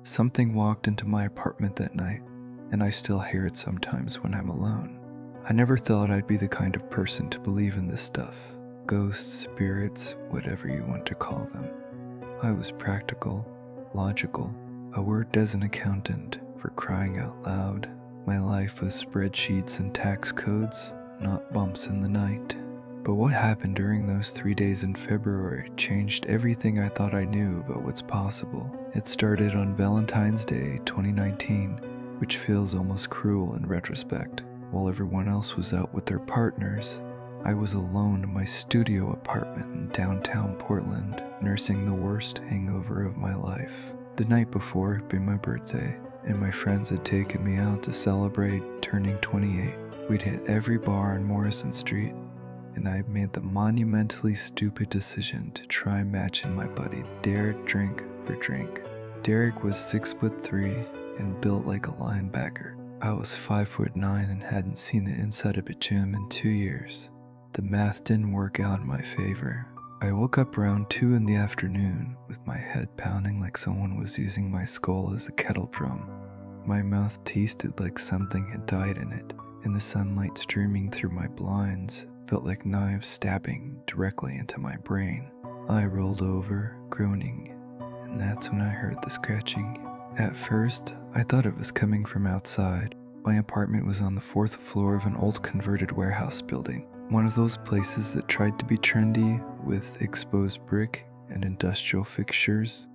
Something walked into my apartment that night, and I still hear it sometimes when I'm alone. I never thought I'd be the kind of person to believe in this stuff. Ghosts, spirits, whatever you want to call them. I was practical, logical, a word as an accountant, for crying out loud. My life was spreadsheets and tax codes, not bumps in the night. But what happened during those 3 days in February changed everything I thought I knew about what's possible. It started on Valentine's Day 2019, which feels almost cruel in retrospect. While everyone else was out with their partners, I was alone in my studio apartment in downtown Portland, nursing the worst hangover of my life. The night before had been my birthday, and my friends had taken me out to celebrate turning 28. We'd hit every bar on Morrison Street, and I had made the monumentally stupid decision to try matching my buddy Derek drink for drink. Derek was 6'3" and built like a linebacker. I was 5'9" and hadn't seen the inside of a gym in 2 years. The math didn't work out in my favor. I woke up around 2 in the afternoon with my head pounding like someone was using my skull as a kettle drum. My mouth tasted like something had died in it, and the sunlight streaming through my blinds felt like knives stabbing directly into my brain. I rolled over, groaning, and that's when I heard the scratching. At first, I thought it was coming from outside. My apartment was on the 4th floor of an old converted warehouse building, one of those places that tried to be trendy with exposed brick and industrial fixtures,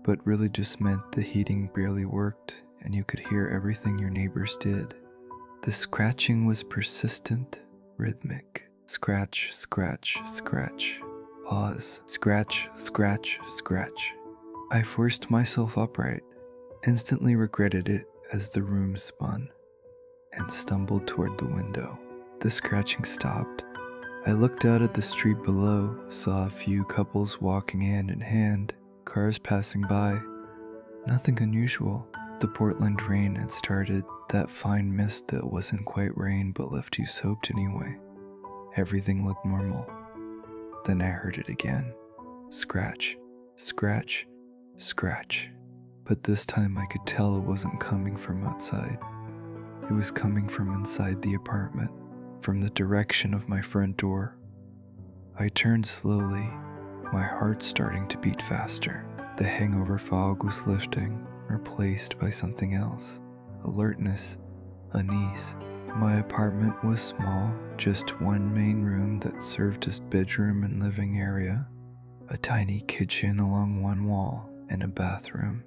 but really just meant the heating barely worked and you could hear everything your neighbors did. The scratching was persistent, rhythmic. Scratch, scratch, scratch. Pause. Scratch, scratch, scratch. I forced myself upright, instantly regretted it as the room spun, and stumbled toward the window. The scratching stopped. I looked out at the street below, saw a few couples walking hand in hand, cars passing by. Nothing unusual. The Portland rain had started, that fine mist that wasn't quite rain but left you soaked anyway. Everything looked normal. Then I heard it again. Scratch, scratch, scratch. But this time I could tell it wasn't coming from outside. It was coming from inside the apartment, from the direction of my front door. I turned slowly, my heart starting to beat faster. The hangover fog was lifting, replaced by something else. Alertness, unease. My apartment was small, just one main room that served as bedroom and living area, a tiny kitchen along one wall, and a bathroom.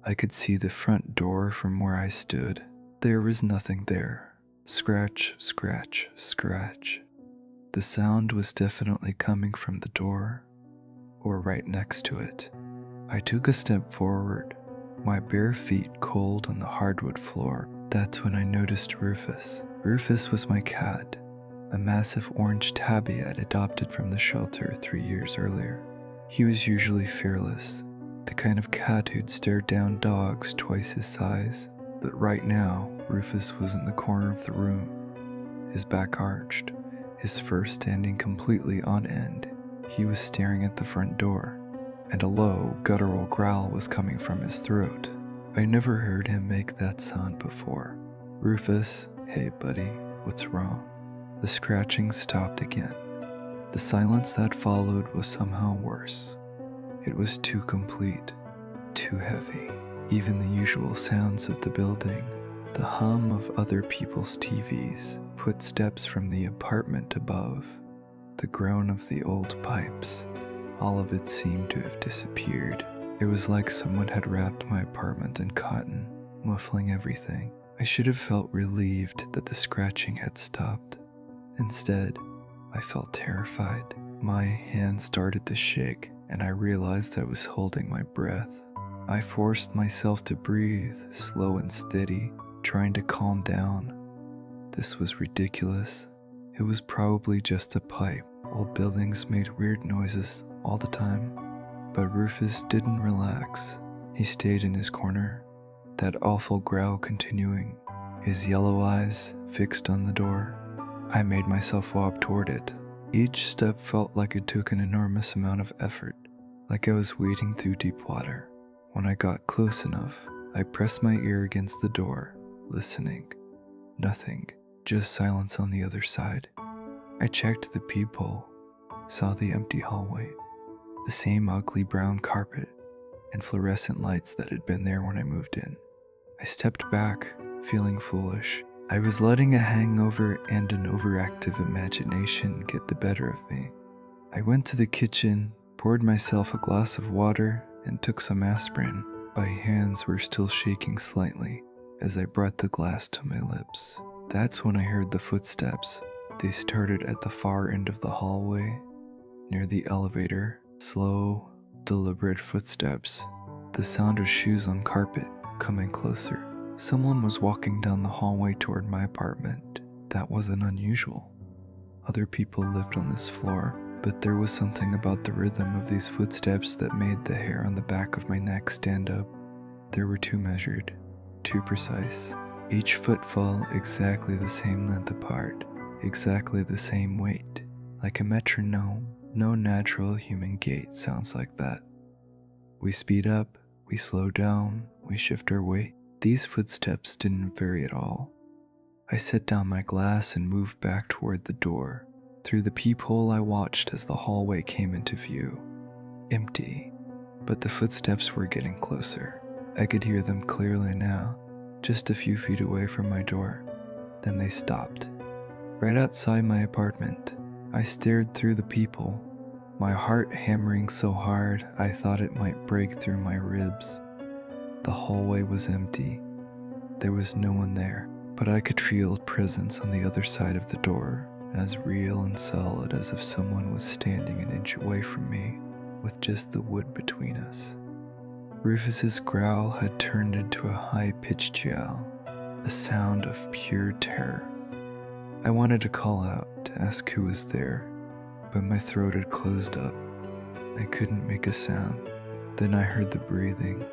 I could see the front door from where I stood. There was nothing there. Scratch, scratch, scratch. The sound was definitely coming from the door, or right next to it. I took a step forward, my bare feet cold on the hardwood floor. That's when I noticed Rufus. Rufus was my cat, a massive orange tabby I'd adopted from the shelter 3 years earlier. He was usually fearless, the kind of cat who'd stare down dogs twice his size, but right now, Rufus was in the corner of the room, his back arched, his fur standing completely on end. He was staring at the front door, and a low, guttural growl was coming from his throat. I never heard him make that sound before. Rufus, hey buddy, what's wrong? The scratching stopped again. The silence that followed was somehow worse. It was too complete, too heavy. Even the usual sounds of the building, the hum of other people's TVs, footsteps from the apartment above, the groan of the old pipes, all of it seemed to have disappeared. It was like someone had wrapped my apartment in cotton, muffling everything. I should have felt relieved that the scratching had stopped. Instead, I felt terrified. My hand started to shake, and I realized I was holding my breath. I forced myself to breathe, slow and steady, trying to calm down. This was ridiculous. It was probably just a pipe. Old buildings made weird noises all the time. But Rufus didn't relax. He stayed in his corner, that awful growl continuing, his yellow eyes fixed on the door. I made myself walk toward it. Each step felt like it took an enormous amount of effort, like I was wading through deep water. When I got close enough, I pressed my ear against the door, listening. Nothing, just silence on the other side. I checked the peephole, saw the empty hallway, the same ugly brown carpet, and fluorescent lights that had been there when I moved in. I stepped back, feeling foolish. I was letting a hangover and an overactive imagination get the better of me. I went to the kitchen, poured myself a glass of water, and took some aspirin. My hands were still shaking slightly as I brought the glass to my lips. That's when I heard the footsteps. They started at the far end of the hallway, near the elevator. Slow, deliberate footsteps. The sound of shoes on carpet, coming closer. Someone was walking down the hallway toward my apartment. That wasn't unusual. Other people lived on this floor, but there was something about the rhythm of these footsteps that made the hair on the back of my neck stand up. They were too measured, too precise. Each footfall exactly the same length apart, exactly the same weight, like a metronome. No natural human gait sounds like that. We speed up, we slow down, we shift our weight. These footsteps didn't vary at all. I set down my glass and moved back toward the door. Through the peephole I watched as the hallway came into view. Empty, but the footsteps were getting closer. I could hear them clearly now, just a few feet away from my door. Then they stopped. Right outside my apartment, I stared through the peephole, my heart hammering so hard I thought it might break through my ribs. The hallway was empty. There was no one there, but I could feel a presence on the other side of the door, as real and solid as if someone was standing an inch away from me, with just the wood between us. Rufus's growl had turned into a high-pitched yowl, a sound of pure terror. I wanted to call out to ask who was there, but my throat had closed up. I couldn't make a sound. Then I heard the breathing.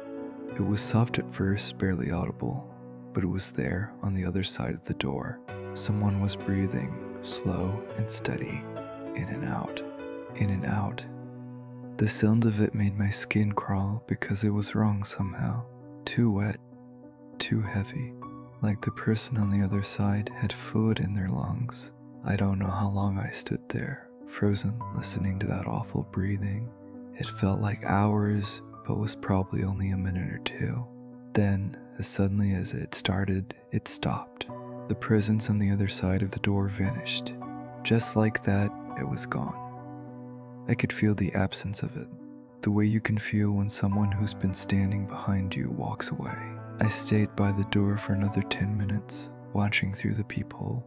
It was soft at first, barely audible, but it was there on the other side of the door. Someone was breathing, slow and steady, in and out, in and out. The sound of it made my skin crawl because it was wrong somehow. Too wet, too heavy. Like the person on the other side had fluid in their lungs. I don't know how long I stood there, frozen, listening to that awful breathing. It felt like hours, but was probably only a minute or two. Then, as suddenly as it started, it stopped. The presence on the other side of the door vanished. Just like that, it was gone. I could feel the absence of it, the way you can feel when someone who's been standing behind you walks away. I stayed by the door for another 10 minutes, watching through the peephole,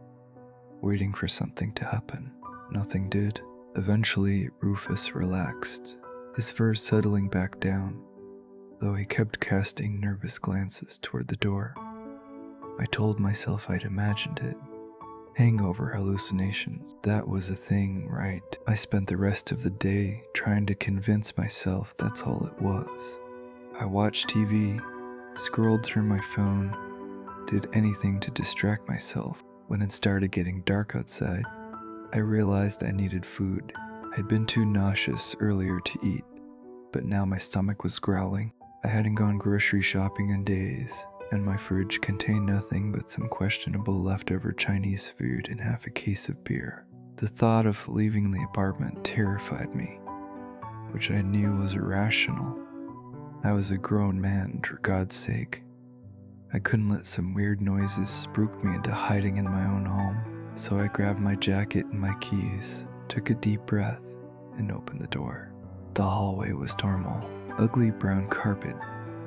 waiting for something to happen. Nothing did. Eventually, Rufus relaxed, his fur settling back down, though he kept casting nervous glances toward the door. I told myself I'd imagined it. Hangover hallucinations, that was a thing, right? I spent the rest of the day trying to convince myself that's all it was. I watched TV, scrolled through my phone, did anything to distract myself. When it started getting dark outside, I realized I needed food. I'd been too nauseous earlier to eat, but now my stomach was growling. I hadn't gone grocery shopping in days, and my fridge contained nothing but some questionable leftover Chinese food and half a case of beer. The thought of leaving the apartment terrified me, which I knew was irrational. I was a grown man, for God's sake. I couldn't let some weird noises spook me into hiding in my own home, so I grabbed my jacket and my keys, took a deep breath, and opened the door. The hallway was normal. Ugly brown carpet,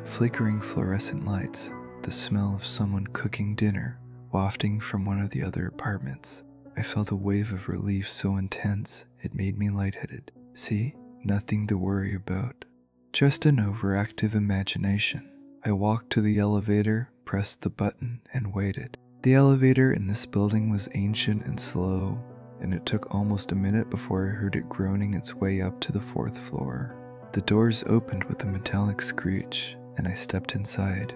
flickering fluorescent lights, the smell of someone cooking dinner wafting from one of the other apartments. I felt a wave of relief so intense it made me lightheaded. See? Nothing to worry about. Just an overactive imagination. I walked to the elevator, pressed the button, and waited. The elevator in this building was ancient and slow, and it took almost a minute before I heard it groaning its way up to the 4th floor. The doors opened with a metallic screech, and I stepped inside.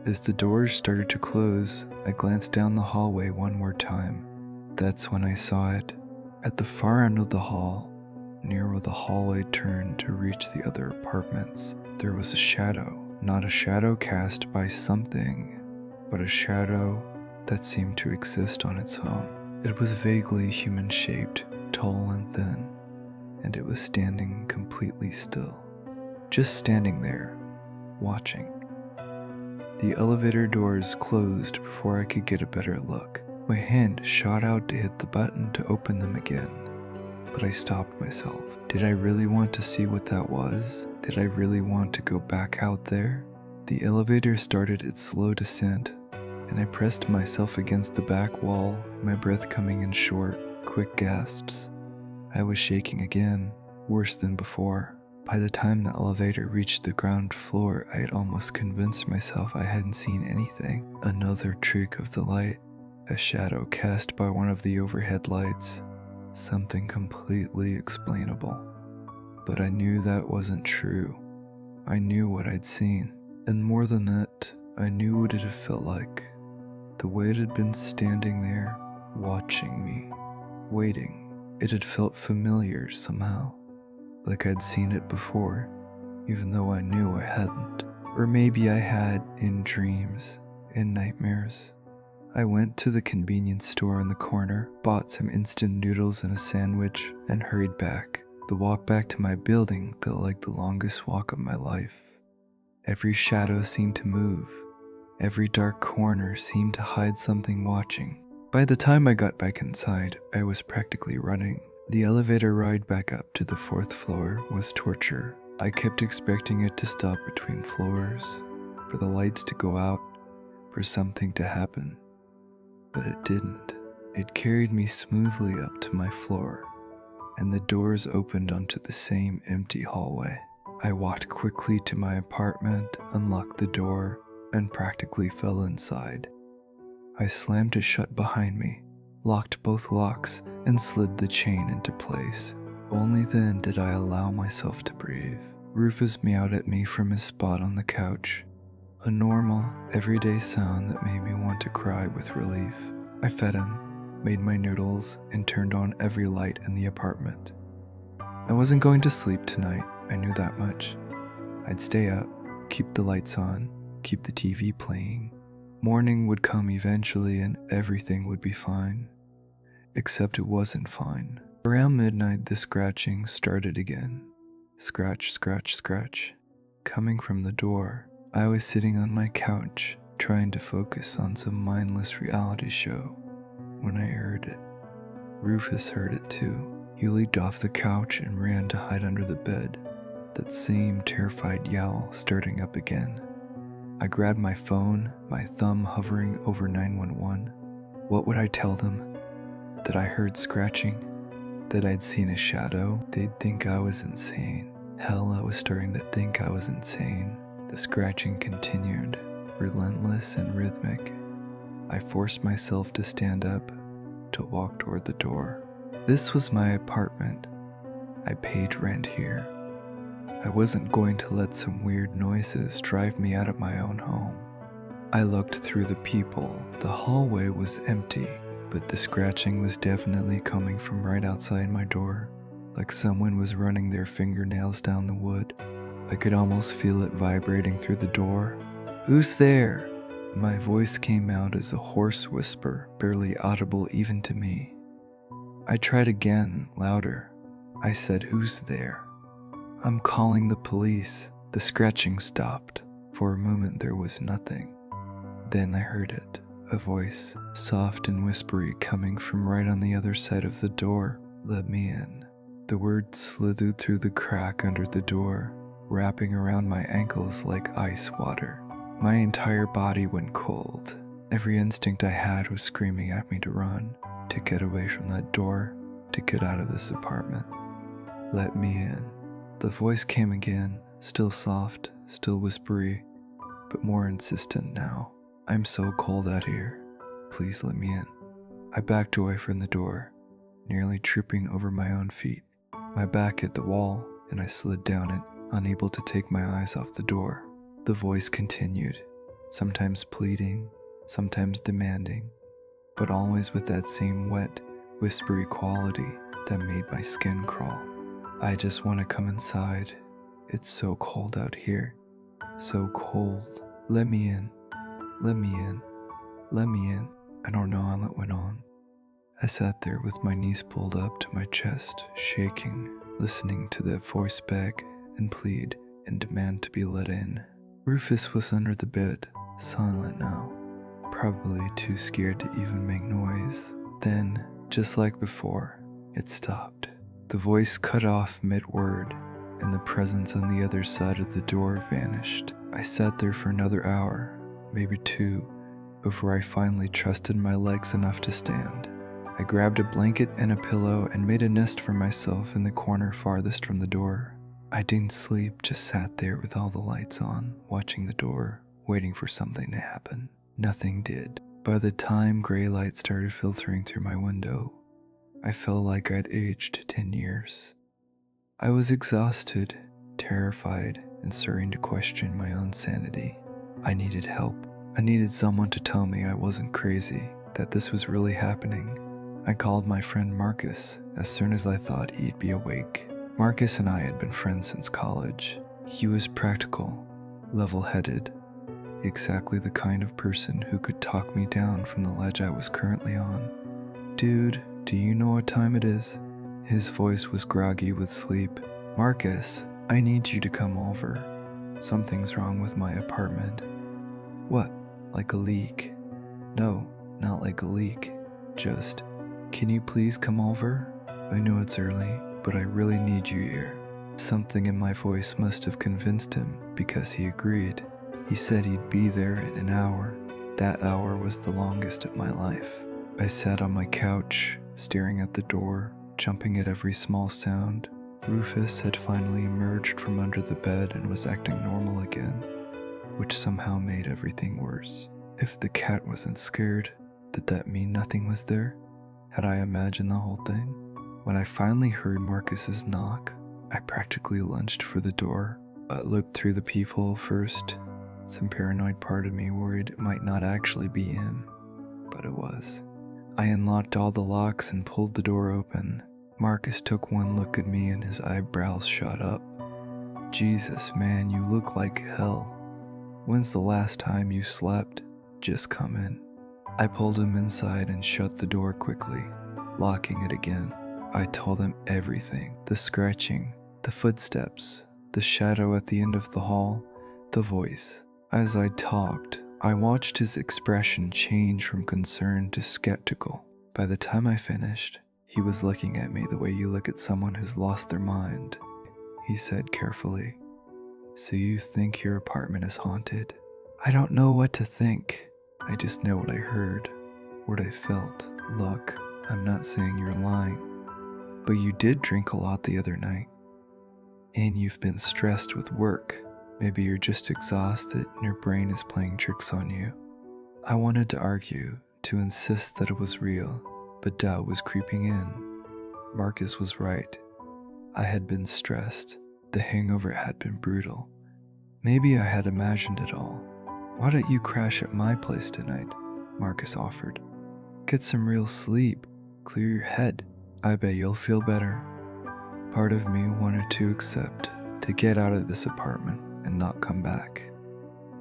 As the doors started to close, I glanced down the hallway one more time. That's when I saw it. At the far end of the hall, near where the hallway turned to reach the other apartments, there was a shadow, Not a shadow cast by something, but a shadow that seemed to exist on its own. It was vaguely human-shaped, tall and thin, and it was standing completely still. Just standing there, watching. The elevator doors closed before I could get a better look. My hand shot out to hit the button to open them again, but I stopped myself. Did I really want to see what that was? Did I really want to go back out there? The elevator started its slow descent, and I pressed myself against the back wall, my breath coming in short, quick gasps. I was shaking again, worse than before. By the time the elevator reached the ground floor, I had almost convinced myself I hadn't seen anything. Another trick of the light, a shadow cast by one of the overhead lights, something completely explainable. But I knew that wasn't true. I knew what I'd seen, and more than that, I knew what it had felt like. The way it had been standing there, watching me, waiting. It had felt familiar somehow. Like I'd seen it before, even though I knew I hadn't. Or maybe I had in dreams, in nightmares. I went to the convenience store in the corner, bought some instant noodles and a sandwich, and hurried back. The walk back to my building felt like the longest walk of my life. Every shadow seemed to move. Every dark corner seemed to hide something watching. By the time I got back inside, I was practically running. The elevator ride back up to the 4th floor was torture. I kept expecting it to stop between floors, for the lights to go out, for something to happen. But it didn't. It carried me smoothly up to my floor, and the doors opened onto the same empty hallway. I walked quickly to my apartment, unlocked the door, and practically fell inside. I slammed it shut behind me, locked both locks, and slid the chain into place. Only then did I allow myself to breathe. Rufus meowed at me from his spot on the couch, a normal, everyday sound that made me want to cry with relief. I fed him, made my noodles, and turned on every light in the apartment. I wasn't going to sleep tonight, I knew that much. I'd stay up, keep the lights on, keep the TV playing. Morning would come eventually and everything would be fine. Except it wasn't fine. Around midnight, the scratching started again. Scratch, scratch, scratch. Coming from the door, I was sitting on my couch, trying to focus on some mindless reality show, when I heard it. Rufus heard it too. He leaped off the couch and ran to hide under the bed, that same terrified yowl starting up again. I grabbed my phone, my thumb hovering over 911. What would I tell them? That I heard scratching? That I'd seen a shadow? They'd think I was insane. Hell, I was starting to think I was insane. The scratching continued, relentless and rhythmic. I forced myself to stand up, to walk toward the door. This was my apartment. I paid rent here. I wasn't going to let some weird noises drive me out of my own home. I looked through the people. The hallway was empty, but the scratching was definitely coming from right outside my door, like someone was running their fingernails down the wood. I could almost feel it vibrating through the door. "Who's there?" My voice came out as a hoarse whisper, barely audible even to me. I tried again, louder. I said, "Who's there?" "I'm calling the police." The scratching stopped. For a moment there was nothing. Then I heard it. A voice, soft and whispery, coming from right on the other side of the door. "Let me in." The words slithered through the crack under the door, wrapping around my ankles like ice water. My entire body went cold. Every instinct I had was screaming at me to run, to get away from that door, to get out of this apartment. "Let me in." The voice came again, still soft, still whispery, but more insistent now. "I'm so cold out here. Please let me in." I backed away from the door, nearly tripping over my own feet. My back hit the wall, and I slid down it, unable to take my eyes off the door. The voice continued, sometimes pleading, sometimes demanding, but always with that same wet, whispery quality that made my skin crawl. "I just want to come inside. It's so cold out here." so cold. Let me in, let me in, let me in. I don't know how it went on. I sat there with my knees pulled up to my chest, shaking, listening to that voice beg and plead and demand to be let in. Rufus was under the bed, silent now, probably too scared to even make noise. Then, just like before, it stopped. The voice cut off mid-word, and the presence on the other side of the door vanished. I sat there for another hour, maybe 2, before I finally trusted my legs enough to stand. I grabbed a blanket and a pillow and made a nest for myself in the corner farthest from the door. I didn't sleep, just sat there with all the lights on, watching the door, waiting for something to happen. Nothing did. By the time gray light started filtering through my window, I felt like I'd aged 10 years. I was exhausted, terrified, and starting to question my own sanity. I needed help. I needed someone to tell me I wasn't crazy, that this was really happening. I called my friend Marcus as soon as I thought he'd be awake. Marcus and I had been friends since college. He was practical, level-headed, exactly the kind of person who could talk me down from the ledge I was currently on. "Dude, do you know what time it is?" His voice was groggy with sleep. "Marcus, I need you to come over. Something's wrong with my apartment." "What, like a leak?" "No, not like a leak. Just, can you please come over? I know it's early, but I really need you here." Something in my voice must have convinced him, because he agreed. He said he'd be there in an hour. That hour was the longest of my life. I sat on my couch, staring at the door, jumping at every small sound. Rufus had finally emerged from under the bed and was acting normal again, which somehow made everything worse. If the cat wasn't scared, did that mean nothing was there? Had I imagined the whole thing? When I finally heard Marcus's knock, I practically lunged for the door. I looked through the peephole first. Some paranoid part of me worried it might not actually be him, but it was. I unlocked all the locks and pulled the door open. Marcus took one look at me and his eyebrows shot up. "Jesus, man, you look like hell. When's the last time you slept? Just come in." I pulled him inside and shut the door quickly, locking it again. I told him everything. The scratching, the footsteps, the shadow at the end of the hall, the voice. As I talked, I watched his expression change from concern to skeptical. By the time I finished, he was looking at me the way you look at someone who's lost their mind. He said carefully, "So you think your apartment is haunted?" I don't know what to think. I just know what I heard, what I felt. Look, I'm not saying you're lying, but you did drink a lot the other night. And you've been stressed with work. Maybe you're just exhausted and your brain is playing tricks on you. I wanted to argue, to insist that it was real, but doubt was creeping in. Marcus was right. I had been stressed. The hangover had been brutal. Maybe I had imagined it all. "Why don't you crash at my place tonight?" Marcus offered. "Get some real sleep. Clear your head. I bet you'll feel better." Part of me wanted to accept, to get out of this apartment and not come back.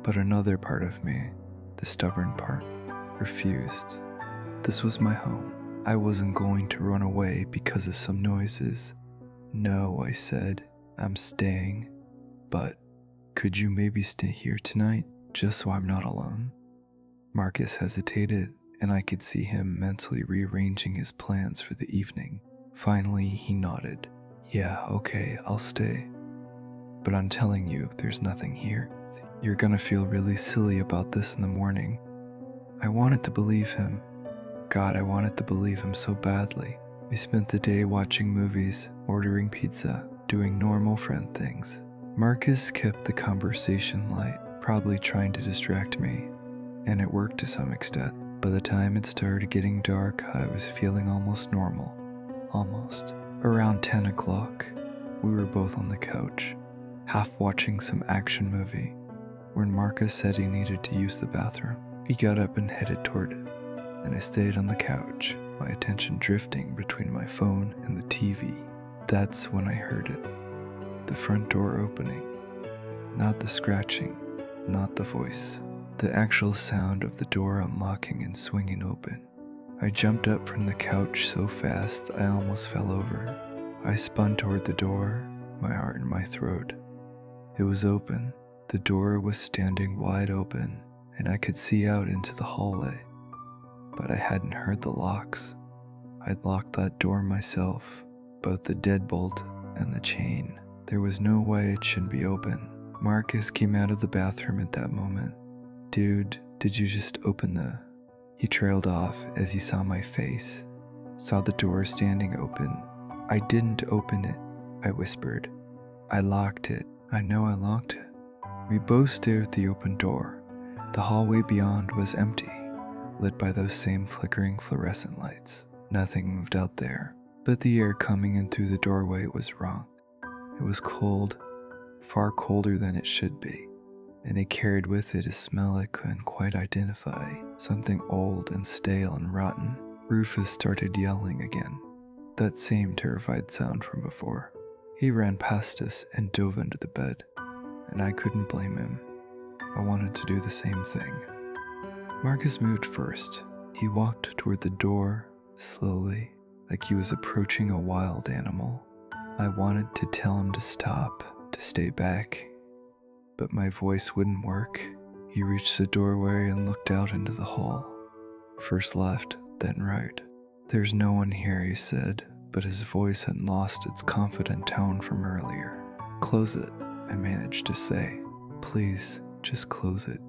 But another part of me, the stubborn part, refused. This was my home. I wasn't going to run away because of some noises. "No," I said, "I'm staying. But could you maybe stay here tonight, just so I'm not alone?" Marcus hesitated, and I could see him mentally rearranging his plans for the evening. Finally, he nodded. "Yeah, okay, I'll stay. But I'm telling you, there's nothing here. You're gonna feel really silly about this in the morning." I wanted to believe him. God, I wanted to believe him so badly. We spent the day watching movies, ordering pizza, doing normal friend things. Marcus kept the conversation light, probably trying to distract me, and it worked to some extent. By the time it started getting dark, I was feeling almost normal. Almost. Around 10 o'clock, we were both on the couch, half watching some action movie, when Marcus said he needed to use the bathroom. He got up and headed toward it, and I stayed on the couch, my attention drifting between my phone and the TV. That's when I heard it. The front door opening. Not the scratching, not the voice. The actual sound of the door unlocking and swinging open. I jumped up from the couch so fast I almost fell over. I spun toward the door, my heart in my throat. It was open. The door was standing wide open, and I could see out into the hallway. But I hadn't heard the locks. I'd locked that door myself, both the deadbolt and the chain. There was no way it should be open. Marcus came out of the bathroom at that moment. Dude, did you just open the... He trailed off as he saw my face, saw the door standing open. I didn't open it, I whispered. I locked it. I know I locked it. We both stared at the open door. The hallway beyond was empty, lit by those same flickering fluorescent lights. Nothing moved out there, but the air coming in through the doorway was wrong. It was cold, far colder than it should be, and it carried with it a smell I couldn't quite identify, something old and stale and rotten. Rufus started yelling again, that same terrified sound from before. He ran past us and dove into the bed, and I couldn't blame him. I wanted to do the same thing. Marcus moved first. He walked toward the door, slowly, like he was approaching a wild animal. I wanted to tell him to stop, to stay back, but my voice wouldn't work. He reached the doorway and looked out into the hall. First left, then right. There's no one here, he said, but his voice had lost its confident tone from earlier. Close it, I managed to say. Please, just close it.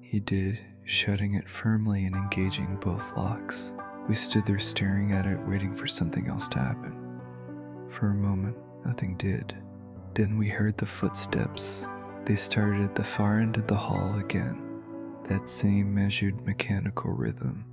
He did, shutting it firmly and engaging both locks. We stood there staring at it, waiting for something else to happen. For a moment, nothing did. Then we heard the footsteps. They started at the far end of the hall again, that same measured mechanical rhythm.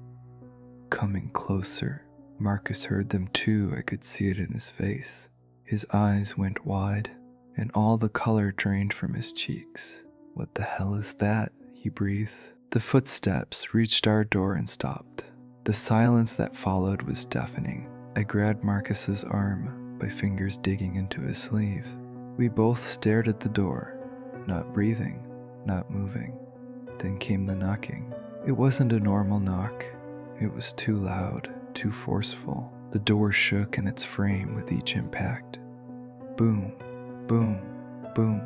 Coming closer. Marcus heard them too, I could see it in his face. His eyes went wide, and all the color drained from his cheeks. What the hell is that? He breathed. The footsteps reached our door and stopped. The silence that followed was deafening. I grabbed Marcus's arm, my fingers digging into his sleeve. We both stared at the door, not breathing, not moving. Then came the knocking. It wasn't a normal knock. It was too loud, too forceful. The door shook in its frame with each impact. Boom, boom, boom,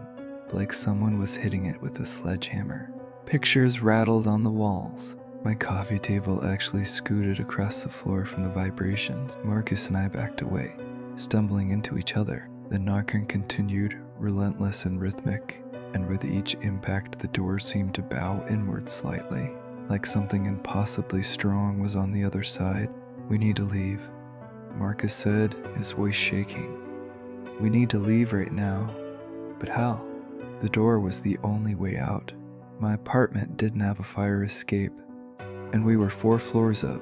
like someone was hitting it with a sledgehammer. Pictures rattled on the walls. My coffee table actually scooted across the floor from the vibrations. Marcus and I backed away, stumbling into each other. The knocking continued, relentless and rhythmic, and with each impact the door seemed to bow inward slightly, like something impossibly strong was on the other side. We need to leave, Marcus said, his voice shaking. We need to leave right now. But how? The door was the only way out. My apartment didn't have a fire escape, and we were 4 floors up.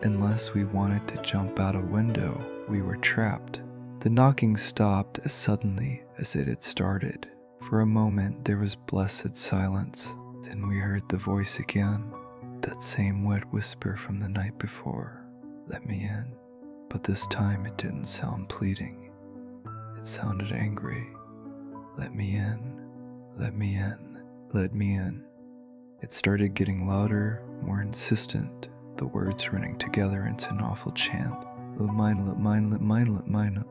Unless we wanted to jump out a window, we were trapped. The knocking stopped as suddenly as it had started. For a moment there was blessed silence. Then we heard the voice again, that same wet whisper from the night before. Let me in. But this time it didn't sound pleading. It sounded angry. Let me in. Let me in. Let me in. It started getting louder, more insistent, the words running together into an awful chant. Let mine, let mine, let mine, let mine.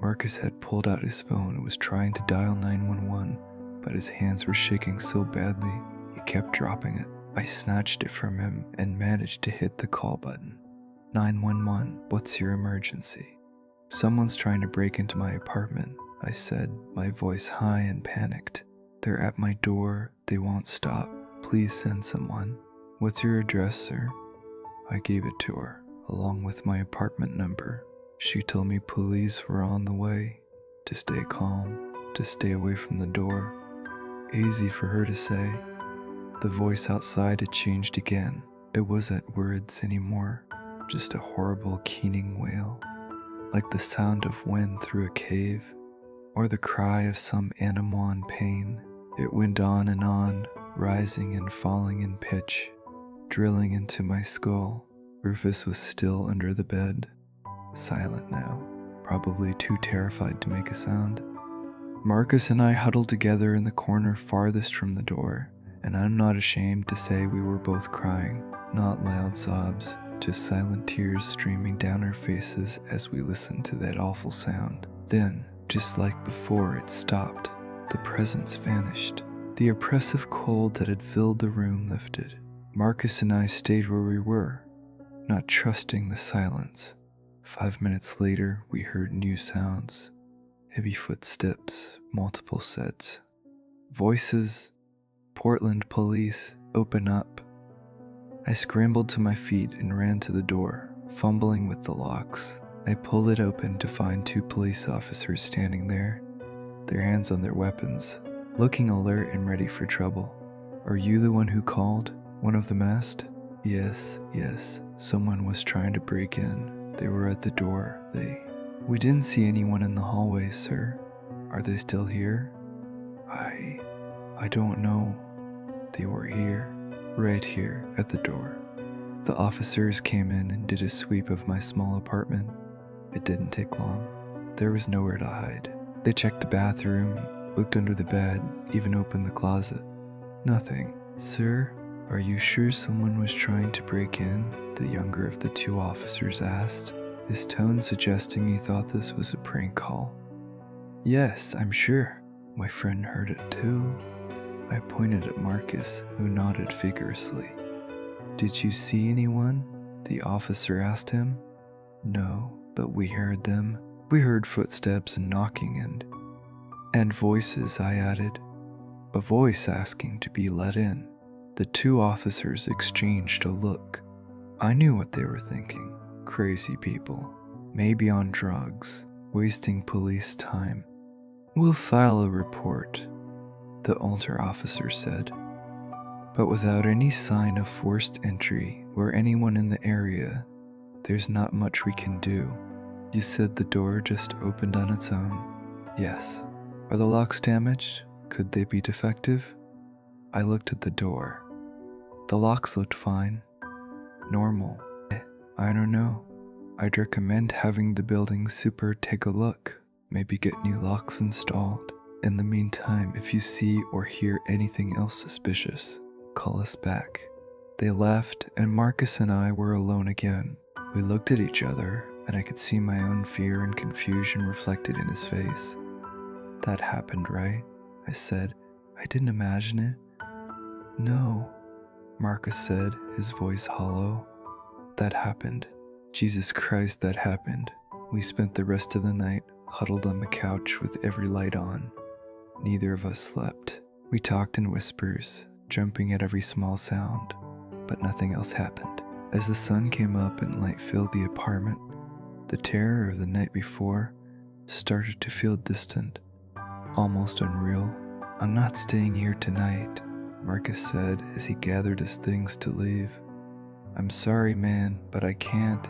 Marcus had pulled out his phone and was trying to dial 911, but his hands were shaking so badly, he kept dropping it. I snatched it from him and managed to hit the call button. 911, what's your emergency? Someone's trying to break into my apartment, I said, my voice high and panicked. They're at my door, they won't stop. Please send someone. What's your address, sir? I gave it to her, along with my apartment number. She told me police were on the way, to stay calm, to stay away from the door. Easy for her to say. The voice outside had changed again. It wasn't words anymore, just a horrible keening wail, like the sound of wind through a cave, or the cry of some animal in pain. It went on and on, rising and falling in pitch, drilling into my skull. Rufus was still under the bed, silent now, probably too terrified to make a sound. Marcus and I huddled together in the corner farthest from the door. and I'm not ashamed to say we were both crying, not loud sobs, just silent tears streaming down our faces as we listened to that awful sound. Then, just like before, it stopped. The presence vanished. The oppressive cold that had filled the room lifted. Marcus and I stayed where we were, not trusting the silence. 5 minutes later, we heard new sounds. Heavy footsteps, multiple sets. Voices. Portland police, open up. I scrambled to my feet and ran to the door, fumbling with the locks. I pulled it open to find 2 police officers standing there, their hands on their weapons, looking alert and ready for trouble. Are you the one who called? One of them asked. Yes, someone was trying to break in. They were at the door. We didn't see anyone in the hallway, sir. Are they still here? I don't know. They were here, right here at the door. The officers came in and did a sweep of my small apartment. It didn't take long. There was nowhere to hide. They checked the bathroom, looked under the bed, even opened the closet. Nothing. Sir, are you sure someone was trying to break in? The younger of the 2 officers asked, his tone suggesting he thought this was a prank call. Yes, I'm sure. My friend heard it too. I pointed at Marcus, who nodded vigorously. Did you see anyone? The officer asked him. No, but we heard them. We heard footsteps and knocking and voices, I added. A voice asking to be let in. The 2 officers exchanged a look. I knew what they were thinking. Crazy people, maybe on drugs, wasting police time. We'll file a report, the older officer said. But without any sign of forced entry or anyone in the area, there's not much we can do. You said the door just opened on its own? Yes. Are the locks damaged? Could they be defective? I looked at the door. The locks looked fine. Normal. I don't know. I'd recommend having the building super take a look. Maybe get new locks installed. In the meantime, if you see or hear anything else suspicious, call us back. They left, and Marcus and I were alone again. We looked at each other, and I could see my own fear and confusion reflected in his face. That happened, right? I said. I didn't imagine it. No, Marcus said, his voice hollow. That happened. Jesus Christ, that happened. We spent the rest of the night huddled on the couch with every light on. Neither of us slept. We talked in whispers, jumping at every small sound, but nothing else happened. As the sun came up and light filled the apartment, the terror of the night before started to feel distant, almost unreal. I'm not staying here tonight, Marcus said as he gathered his things to leave. I'm sorry, man, but I can't.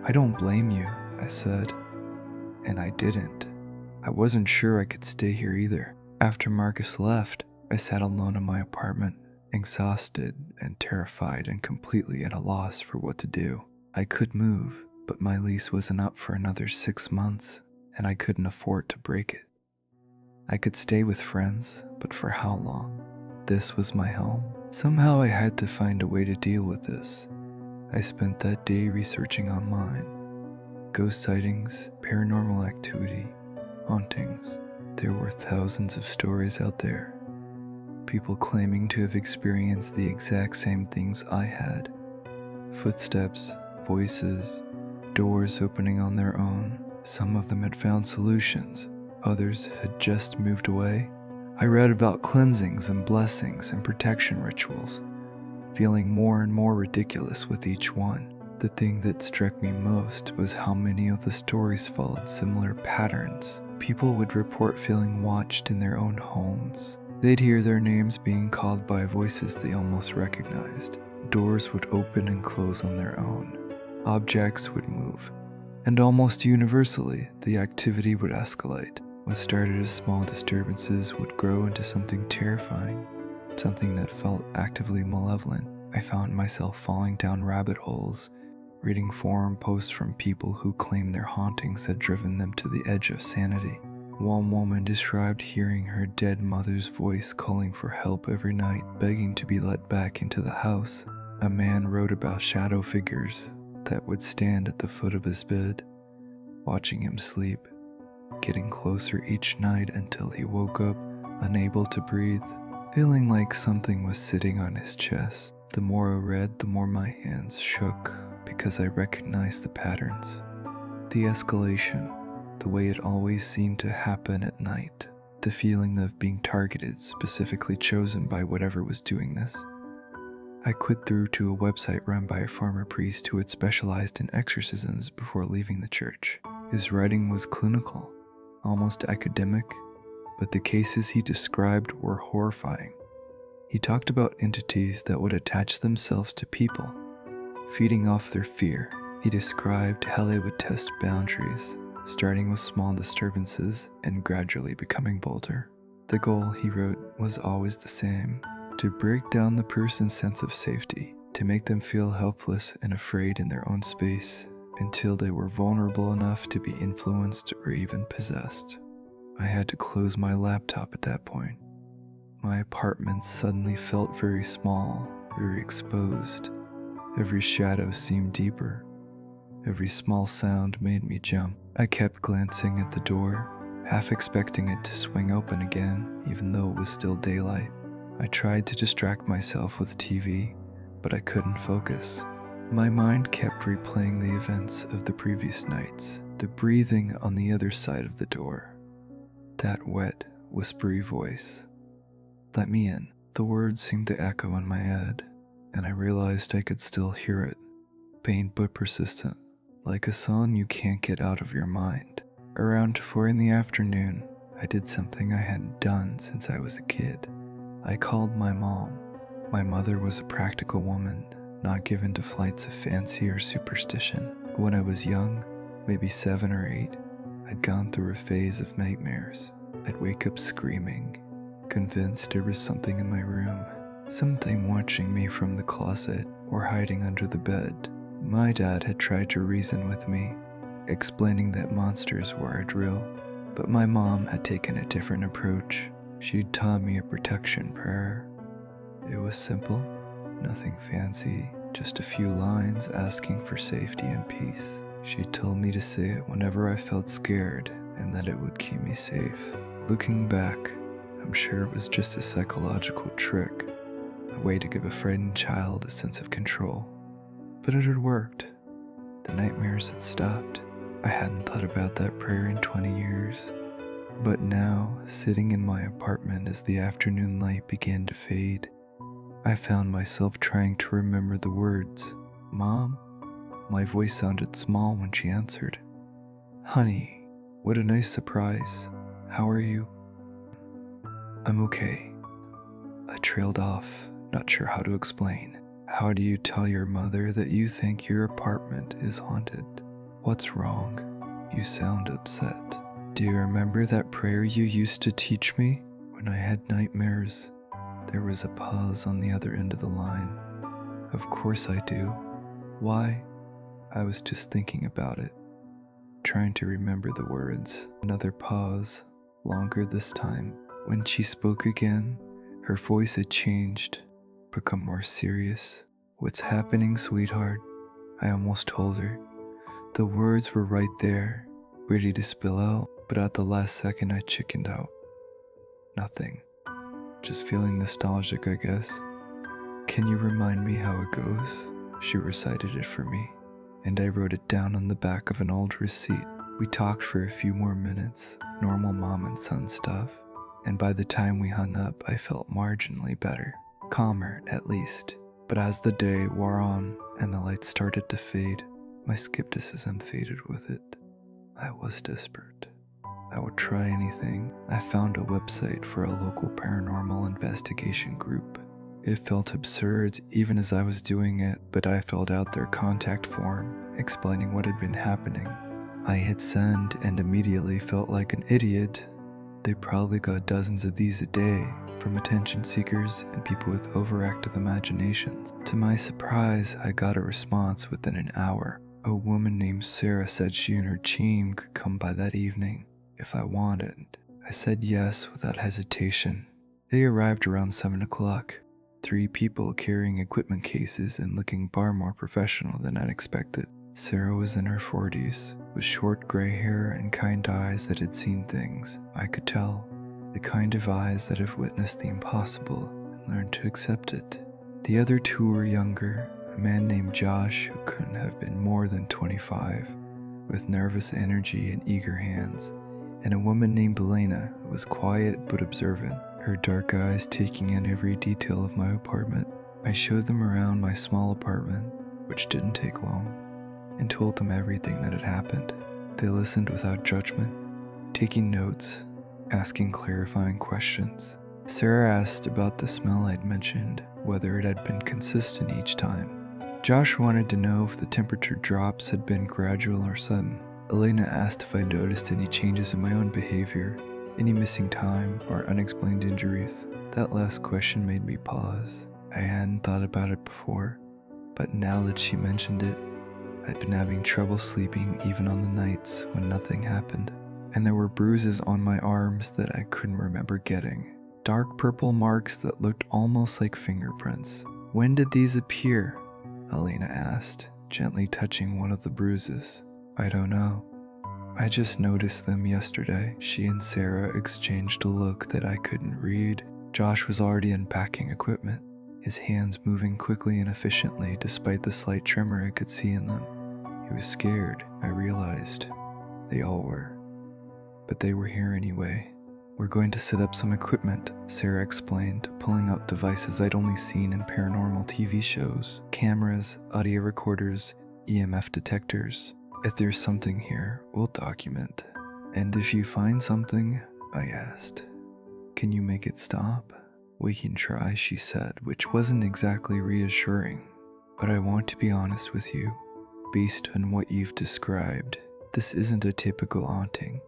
I don't blame you, I said. And I didn't. I wasn't sure I could stay here either. After Marcus left, I sat alone in my apartment, exhausted and terrified and completely at a loss for what to do. I could move, but my lease wasn't up for another 6 months, and I couldn't afford to break it. I could stay with friends, but for how long? This was my home. Somehow I had to find a way to deal with this. I spent that day researching online. Ghost sightings, paranormal activity, hauntings. There were thousands of stories out there. People claiming to have experienced the exact same things I had. Footsteps, voices, doors opening on their own. Some of them had found solutions. Others had just moved away. I read about cleansings and blessings and protection rituals, feeling more and more ridiculous with each one. The thing that struck me most was how many of the stories followed similar patterns. People would report feeling watched in their own homes. They'd hear their names being called by voices they almost recognized. Doors would open and close on their own. Objects would move. And almost universally, the activity would escalate. What started as small disturbances would grow into something terrifying, something that felt actively malevolent. I found myself falling down rabbit holes, reading forum posts from people who claimed their hauntings had driven them to the edge of sanity. One woman described hearing her dead mother's voice calling for help every night, begging to be let back into the house. A man wrote about shadow figures that would stand at the foot of his bed, watching him sleep, getting closer each night until he woke up, unable to breathe, feeling like something was sitting on his chest. The more I read, the more my hands shook because I recognized the patterns. The escalation, the way it always seemed to happen at night, the feeling of being targeted, specifically chosen by whatever was doing this. I quit through to a website run by a former priest who had specialized in exorcisms before leaving the church. His writing was clinical, almost academic, but the cases he described were horrifying. He talked about entities that would attach themselves to people, feeding off their fear. He described how they would test boundaries, starting with small disturbances and gradually becoming bolder. The goal, he wrote, was always the same: to break down the person's sense of safety, to make them feel helpless and afraid in their own space until they were vulnerable enough to be influenced or even possessed. I had to close my laptop at that point. My apartment suddenly felt very small, very exposed. Every shadow seemed deeper. Every small sound made me jump. I kept glancing at the door, half expecting it to swing open again, even though it was still daylight. I tried to distract myself with TV, but I couldn't focus. My mind kept replaying the events of the previous nights, the breathing on the other side of the door, that wet, whispery voice. Let me in. The words seemed to echo in my head, and I realized I could still hear it, faint but persistent, like a song you can't get out of your mind. Around 4 in the afternoon, I did something I hadn't done since I was a kid. I called my mom. My mother was a practical woman, not given to flights of fancy or superstition. When I was young, maybe 7 or 8, I'd gone through a phase of nightmares. I'd wake up screaming, convinced there was something in my room, something watching me from the closet or hiding under the bed. My dad had tried to reason with me, explaining that monsters were a drill, but my mom had taken a different approach. She'd taught me a protection prayer. It was simple, nothing fancy, just a few lines asking for safety and peace. She told me to say it whenever I felt scared and that it would keep me safe. Looking back, I'm sure it was just a psychological trick, a way to give a frightened child a sense of control. But it had worked. The nightmares had stopped. I hadn't thought about that prayer in 20 years. But now, sitting in my apartment as the afternoon light began to fade, I found myself trying to remember the words. Mom? My voice sounded small when she answered. Honey, what a nice surprise. How are you? I'm okay. I trailed off, not sure how to explain. How do you tell your mother that you think your apartment is haunted? What's wrong? You sound upset. Do you remember that prayer you used to teach me when I had nightmares? There was a pause on the other end of the line. Of course I do. Why? I was just thinking about it, trying to remember the words. Another pause, longer this time. When she spoke again, her voice had changed, become more serious. What's happening, sweetheart? I almost told her. The words were right there, ready to spill out, but at the last second I chickened out. Nothing. Just feeling nostalgic, I guess. Can you remind me how it goes? She recited it for me, and I wrote it down on the back of an old receipt. We talked for a few more minutes, normal mom and son stuff, and by the time we hung up, I felt marginally better. Calmer, at least. But as the day wore on and the lights started to fade, my skepticism faded with it. I was desperate. I would try anything. I found a website for a local paranormal investigation group. It felt absurd even as I was doing it, but I filled out their contact form, explaining what had been happening. I hit send and immediately felt like an idiot. They probably got dozens of these a day, from attention seekers and people with overactive imaginations. To my surprise, I got a response within an hour. A woman named Sarah said she and her team could come by that evening. if I wanted. I said yes without hesitation. They arrived around 7 o'clock. 3 people carrying equipment cases and looking far more professional than I'd expected. Sarah was in her 40s, with short gray hair and kind eyes that had seen things. I could tell. The kind of eyes that have witnessed the impossible and learned to accept it. The other 2 were younger, a man named Josh who couldn't have been more than 25, with nervous energy and eager hands, and a woman named Elena who was quiet but observant, her dark eyes taking in every detail of my apartment. I showed them around my small apartment, which didn't take long, and told them everything that had happened. They listened without judgment, taking notes, asking clarifying questions. Sarah asked about the smell I'd mentioned, whether it had been consistent each time. Josh wanted to know if the temperature drops had been gradual or sudden. Elena asked if I noticed any changes in my own behavior, any missing time or unexplained injuries. That last question made me pause. I hadn't thought about it before, but now that she mentioned it, I'd been having trouble sleeping even on the nights when nothing happened, and there were bruises on my arms that I couldn't remember getting. Dark purple marks that looked almost like fingerprints. When did these appear? Elena asked, gently touching one of the bruises. I don't know. I just noticed them yesterday. She and Sarah exchanged a look that I couldn't read. Josh was already unpacking equipment, his hands moving quickly and efficiently despite the slight tremor I could see in them. He was scared, I realized. They all were. But they were here anyway. We're going to set up some equipment, Sarah explained, pulling out devices I'd only seen in paranormal TV shows. Cameras, audio recorders, EMF detectors. If there's something here, we'll document. And if you find something, I asked, can you make it stop? We can try, she said, which wasn't exactly reassuring. But I want to be honest with you. Based on what you've described, this isn't a typical haunting.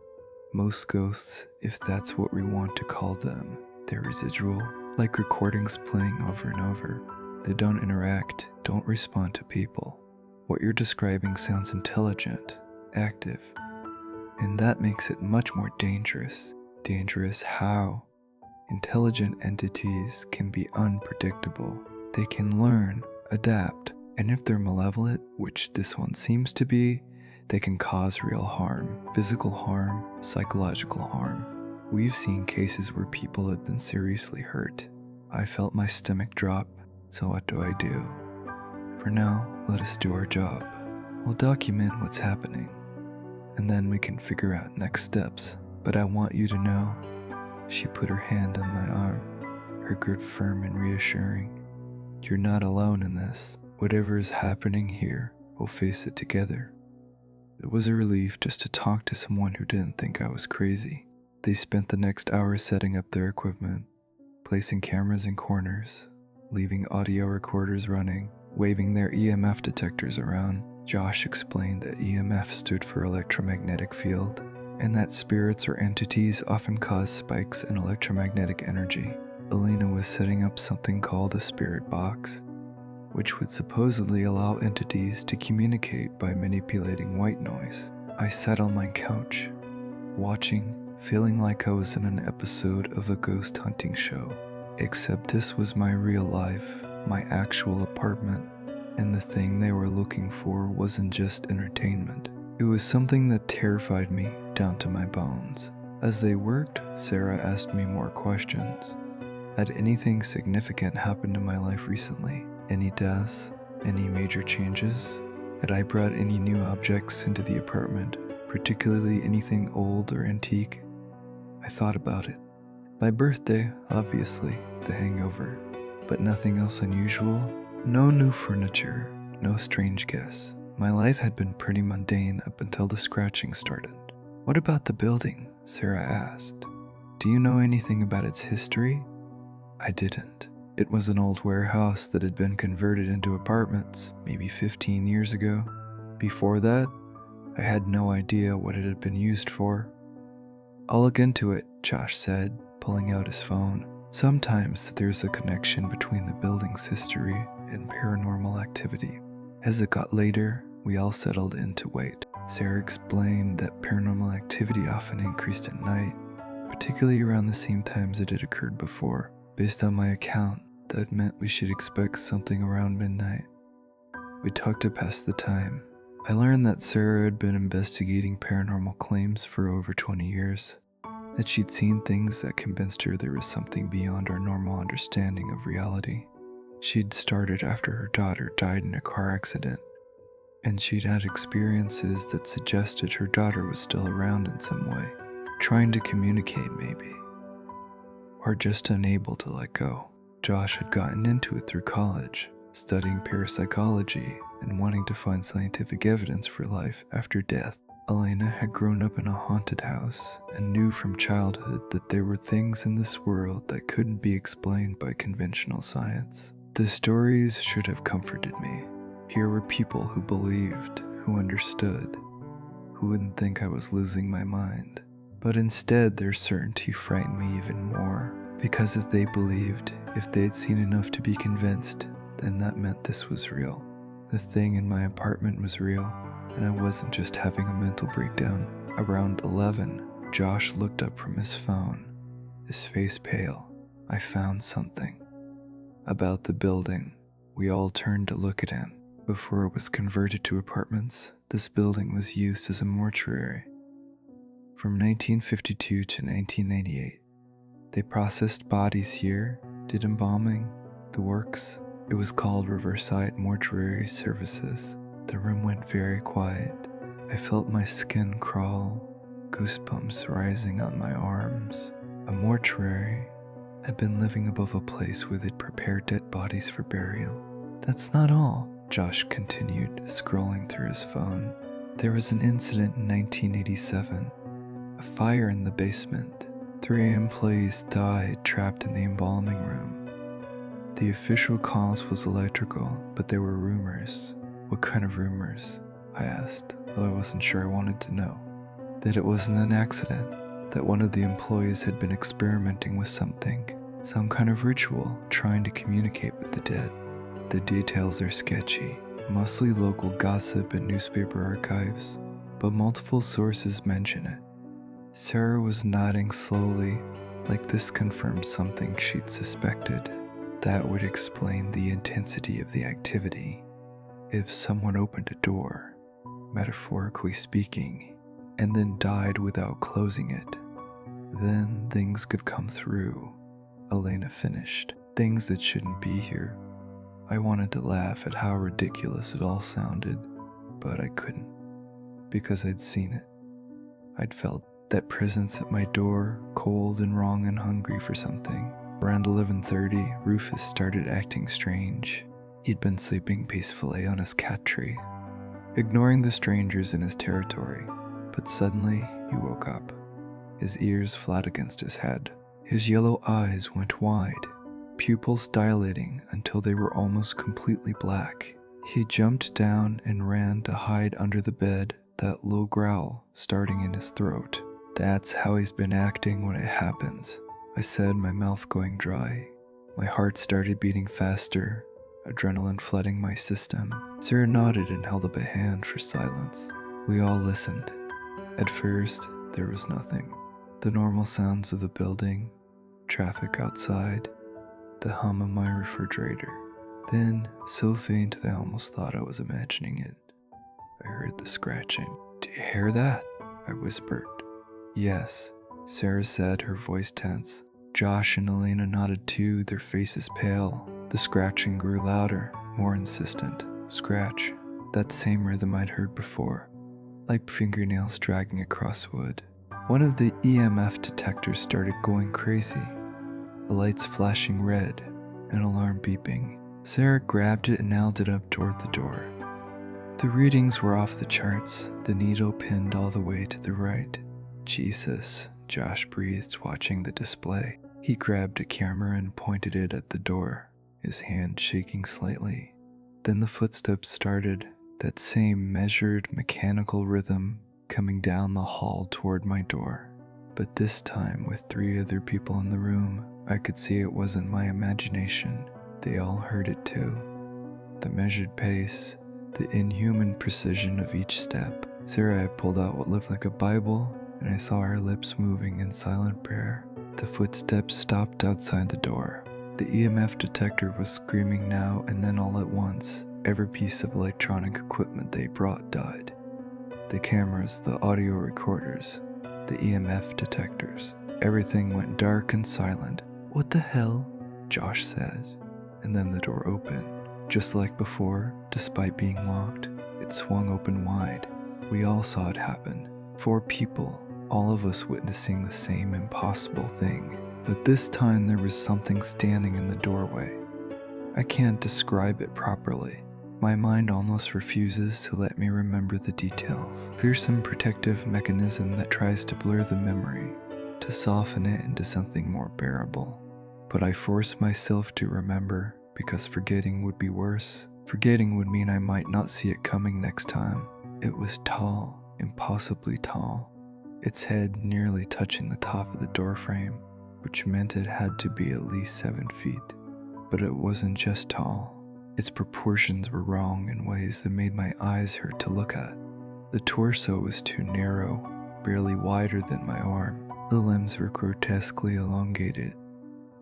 Most ghosts, if that's what we want to call them, they're residual, like recordings playing over and over. They don't interact, don't respond to people. What you're describing sounds intelligent, active, and that makes it much more dangerous. Dangerous how? Intelligent entities can be unpredictable. They can learn, adapt, and if they're malevolent, which this one seems to be, they can cause real harm, physical harm, psychological harm. We've seen cases where people have been seriously hurt. I felt my stomach drop, so what do I do? For now, let us do our job. We'll document what's happening, and then we can figure out next steps. But I want you to know, she put her hand on my arm, her grip firm and reassuring. You're not alone in this. Whatever is happening here, we'll face it together. It was a relief just to talk to someone who didn't think I was crazy. They spent the next hour setting up their equipment, placing cameras in corners, leaving audio recorders running, waving their EMF detectors around. Josh explained that EMF stood for electromagnetic field, and that spirits or entities often cause spikes in electromagnetic energy. Elena was setting up something called a spirit box, which would supposedly allow entities to communicate by manipulating white noise. I sat on my couch, watching, feeling like I was in an episode of a ghost hunting show, except this was my real life, my actual apartment, and the thing they were looking for wasn't just entertainment. It was something that terrified me down to my bones. As they worked, Sarah asked me more questions. Had anything significant happened in my life recently? Any deaths? Any major changes? Had I brought any new objects into the apartment, particularly anything old or antique? I thought about it. My birthday, obviously, the hangover, but nothing else unusual. No new furniture, no strange guests. My life had been pretty mundane up until the scratching started. What about the building? Sarah asked. Do you know anything about its history? I didn't. It was an old warehouse that had been converted into apartments maybe 15 years ago. Before that, I had no idea what it had been used for. I'll look into it, Josh said, pulling out his phone. Sometimes there's a connection between the building's history and paranormal activity. As it got later, we all settled in to wait. Sarah explained that paranormal activity often increased at night, particularly around the same times it had occurred before. Based on my account, that meant we should expect something around midnight. We talked to pass the time. I learned that Sarah had been investigating paranormal claims for over 20 years, that she'd seen things that convinced her there was something beyond our normal understanding of reality. She'd started after her daughter died in a car accident, and she'd had experiences that suggested her daughter was still around in some way, trying to communicate maybe, or just unable to let go. Josh had gotten into it through college, studying parapsychology and wanting to find scientific evidence for life after death. Elena had grown up in a haunted house and knew from childhood that there were things in this world that couldn't be explained by conventional science. The stories should have comforted me. Here were people who believed, who understood, who wouldn't think I was losing my mind. But instead, their certainty frightened me even more, because if they believed, if they'd seen enough to be convinced, then that meant this was real. The thing in my apartment was real, and I wasn't just having a mental breakdown. Around 11, Josh looked up from his phone, his face pale. I found something. About the building. We all turned to look at him. Before it was converted to apartments, this building was used as a mortuary. From 1952 to 1998, they processed bodies here, did embalming, the works. It was called Riverside Mortuary Services. The room went very quiet. I felt my skin crawl, goosebumps rising on my arms. A mortuary had been living above a place where they'd prepare dead bodies for burial. That's not all, Josh continued, scrolling through his phone. There was an incident in 1987, a fire in the basement. 3 employees died trapped in the embalming room. The official cause was electrical, but there were rumors. What kind of rumors? I asked, though I wasn't sure I wanted to know. That it wasn't an accident, that one of the employees had been experimenting with something, some kind of ritual, trying to communicate with the dead. The details are sketchy, mostly local gossip and newspaper archives, but multiple sources mention it. Sarah was nodding slowly, like this confirmed something she'd suspected. That would explain the intensity of the activity. If someone opened a door, metaphorically speaking, and then died without closing it, then things could come through, Elena finished. Things that shouldn't be here. I wanted to laugh at how ridiculous it all sounded, but I couldn't, because I'd seen it. I'd felt that presence at my door, cold and wrong and hungry for something. Around 11:30, Rufus started acting strange. He'd been sleeping peacefully on his cat tree, ignoring the strangers in his territory, but suddenly he woke up, his ears flat against his head. His yellow eyes went wide, pupils dilating until they were almost completely black. He jumped down and ran to hide under the bed, that low growl starting in his throat. That's how he's been acting when it happens, I said, my mouth going dry. My heart started beating faster, adrenaline flooding my system. Sarah nodded and held up a hand for silence. We all listened. At first, there was nothing. The normal sounds of the building, traffic outside, the hum of my refrigerator. Then, so faint that I almost thought I was imagining it, I heard the scratching. Do you hear that? I whispered. Yes, Sarah said, her voice tense. Josh and Elena nodded too, their faces pale. The scratching grew louder, more insistent. Scratch. That same rhythm I'd heard before, like fingernails dragging across wood. One of the EMF detectors started going crazy, the lights flashing red, an alarm beeping. Sarah grabbed it and nailed it up toward the door. The readings were off the charts, the needle pinned all the way to the right. Jesus, Josh breathed, watching the display. He grabbed a camera and pointed it at the door, his hand shaking slightly. Then the footsteps started, that same measured, mechanical rhythm coming down the hall toward my door. But this time, with 3 other people in the room, I could see it wasn't my imagination. They all heard it too. The measured pace, the inhuman precision of each step. Sarah had pulled out what looked like a Bible, and I saw her lips moving in silent prayer. The footsteps stopped outside the door. The EMF detector was screaming now, and then all at once, every piece of electronic equipment they brought died. The cameras, the audio recorders, the EMF detectors. Everything went dark and silent. "What the hell?" Josh says. And then the door opened. Just like before, despite being locked, it swung open wide. We all saw it happen. 4 people, all of us witnessing the same impossible thing. But this time there was something standing in the doorway. I can't describe it properly. My mind almost refuses to let me remember the details. There's some protective mechanism that tries to blur the memory, to soften it into something more bearable. But I force myself to remember, because forgetting would be worse. Forgetting would mean I might not see it coming next time. It was tall, impossibly tall, its head nearly touching the top of the doorframe, which meant it had to be at least 7 feet. But it wasn't just tall. Its proportions were wrong in ways that made my eyes hurt to look at. The torso was too narrow, barely wider than my arm. The limbs were grotesquely elongated.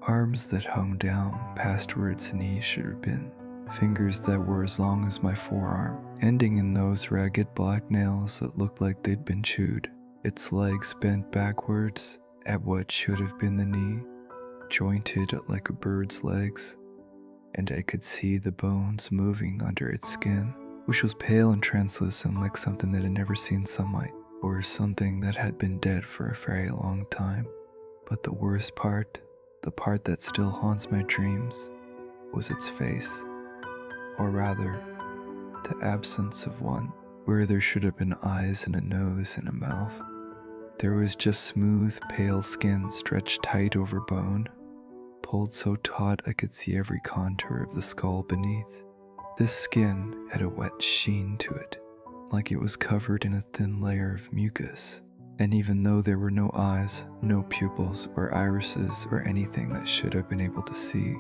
Arms that hung down past where its knees should have been. Fingers that were as long as my forearm, ending in those ragged black nails that looked like they'd been chewed. Its legs bent backwards at what should have been the knee, jointed like a bird's legs, and I could see the bones moving under its skin, which was pale and translucent like something that had never seen sunlight, or something that had been dead for a very long time. But the worst part, the part that still haunts my dreams, was its face, or rather, the absence of one, where there should have been eyes and a nose and a mouth. There was just smooth, pale skin stretched tight over bone, pulled so taut I could see every contour of the skull beneath. This skin had a wet sheen to it, like it was covered in a thin layer of mucus. And even though there were no eyes, no pupils or irises or anything that should have been able to see,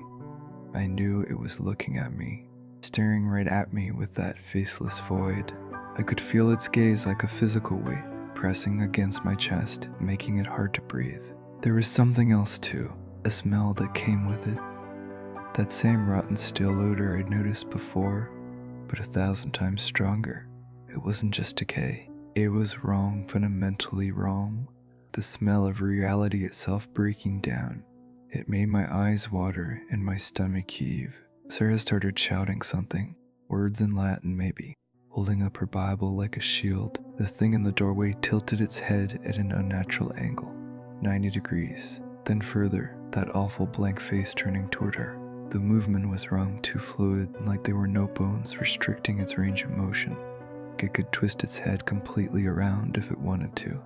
I knew it was looking at me, staring right at me with that faceless void. I could feel its gaze like a physical weight, pressing against my chest, making it hard to breathe. There was something else too, a smell that came with it. That same rotten stale odor I'd noticed before, but 1,000 times stronger. It wasn't just decay. It was wrong, fundamentally wrong. The smell of reality itself breaking down. It made my eyes water and my stomach heave. Sarah started shouting something, words in Latin maybe, holding up her Bible like a shield. The thing in the doorway tilted its head at an unnatural angle, 90 degrees. Then further, that awful blank face turning toward her. The movement was wrong, too fluid, like there were no bones restricting its range of motion. It could twist its head completely around if it wanted to.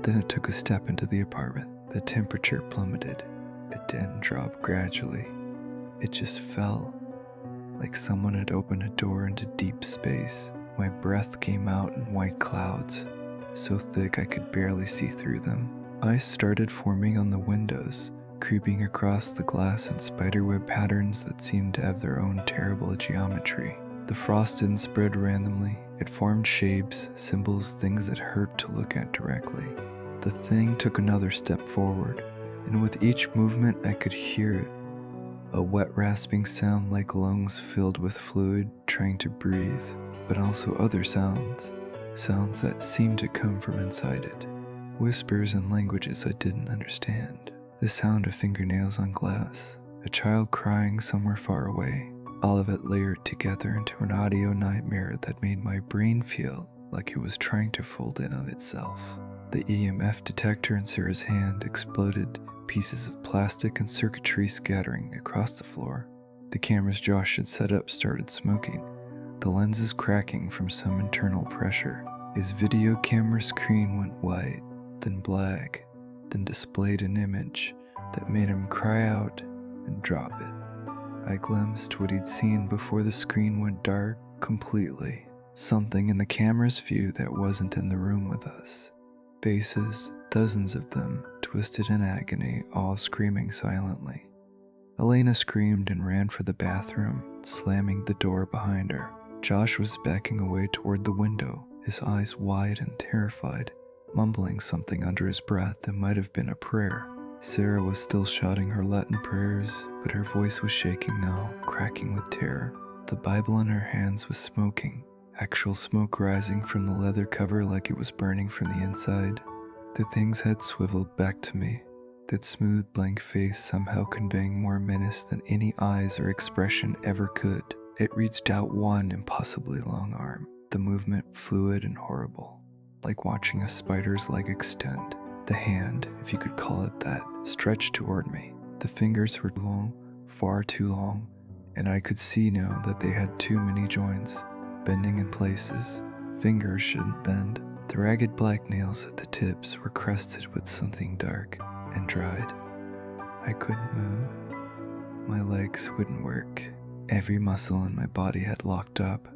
Then it took a step into the apartment. The temperature plummeted. It didn't drop gradually. It just fell, like someone had opened a door into deep space. My breath came out in white clouds, so thick I could barely see through them. Ice started forming on the windows, creeping across the glass in spiderweb patterns that seemed to have their own terrible geometry. The frost didn't spread randomly. It formed shapes, symbols, things that hurt to look at directly. The thing took another step forward, and with each movement I could hear it. A wet rasping sound like lungs filled with fluid trying to breathe, but also other sounds. Sounds that seemed to come from inside it. Whispers and languages I didn't understand. The sound of fingernails on glass. A child crying somewhere far away. All of it layered together into an audio nightmare that made my brain feel like it was trying to fold in on itself. The EMF detector in Sarah's hand exploded, pieces of plastic and circuitry scattering across the floor. The cameras Josh had set up started smoking, the lenses cracking from some internal pressure. His video camera screen went white, then black, then displayed an image that made him cry out and drop it. I glimpsed what he'd seen before the screen went dark completely. Something in the camera's view that wasn't in the room with us. Faces, dozens of them, twisted in agony, all screaming silently. Elena screamed and ran for the bathroom, slamming the door behind her. Josh was backing away toward the window, his eyes wide and terrified, mumbling something under his breath that might have been a prayer. Sarah was still shouting her Latin prayers, but her voice was shaking now, cracking with terror. The Bible in her hands was smoking, actual smoke rising from the leather cover like it was burning from the inside. The thing's head swiveled back to me, that smooth blank face somehow conveying more menace than any eyes or expression ever could. It reached out one impossibly long arm, the movement fluid and horrible, like watching a spider's leg extend. The hand, if you could call it that, stretched toward me. The fingers were long, far too long, and I could see now that they had too many joints, bending in places. Fingers shouldn't bend. The ragged black nails at the tips were crusted with something dark and dried. I couldn't move. My legs wouldn't work. Every muscle in my body had locked up,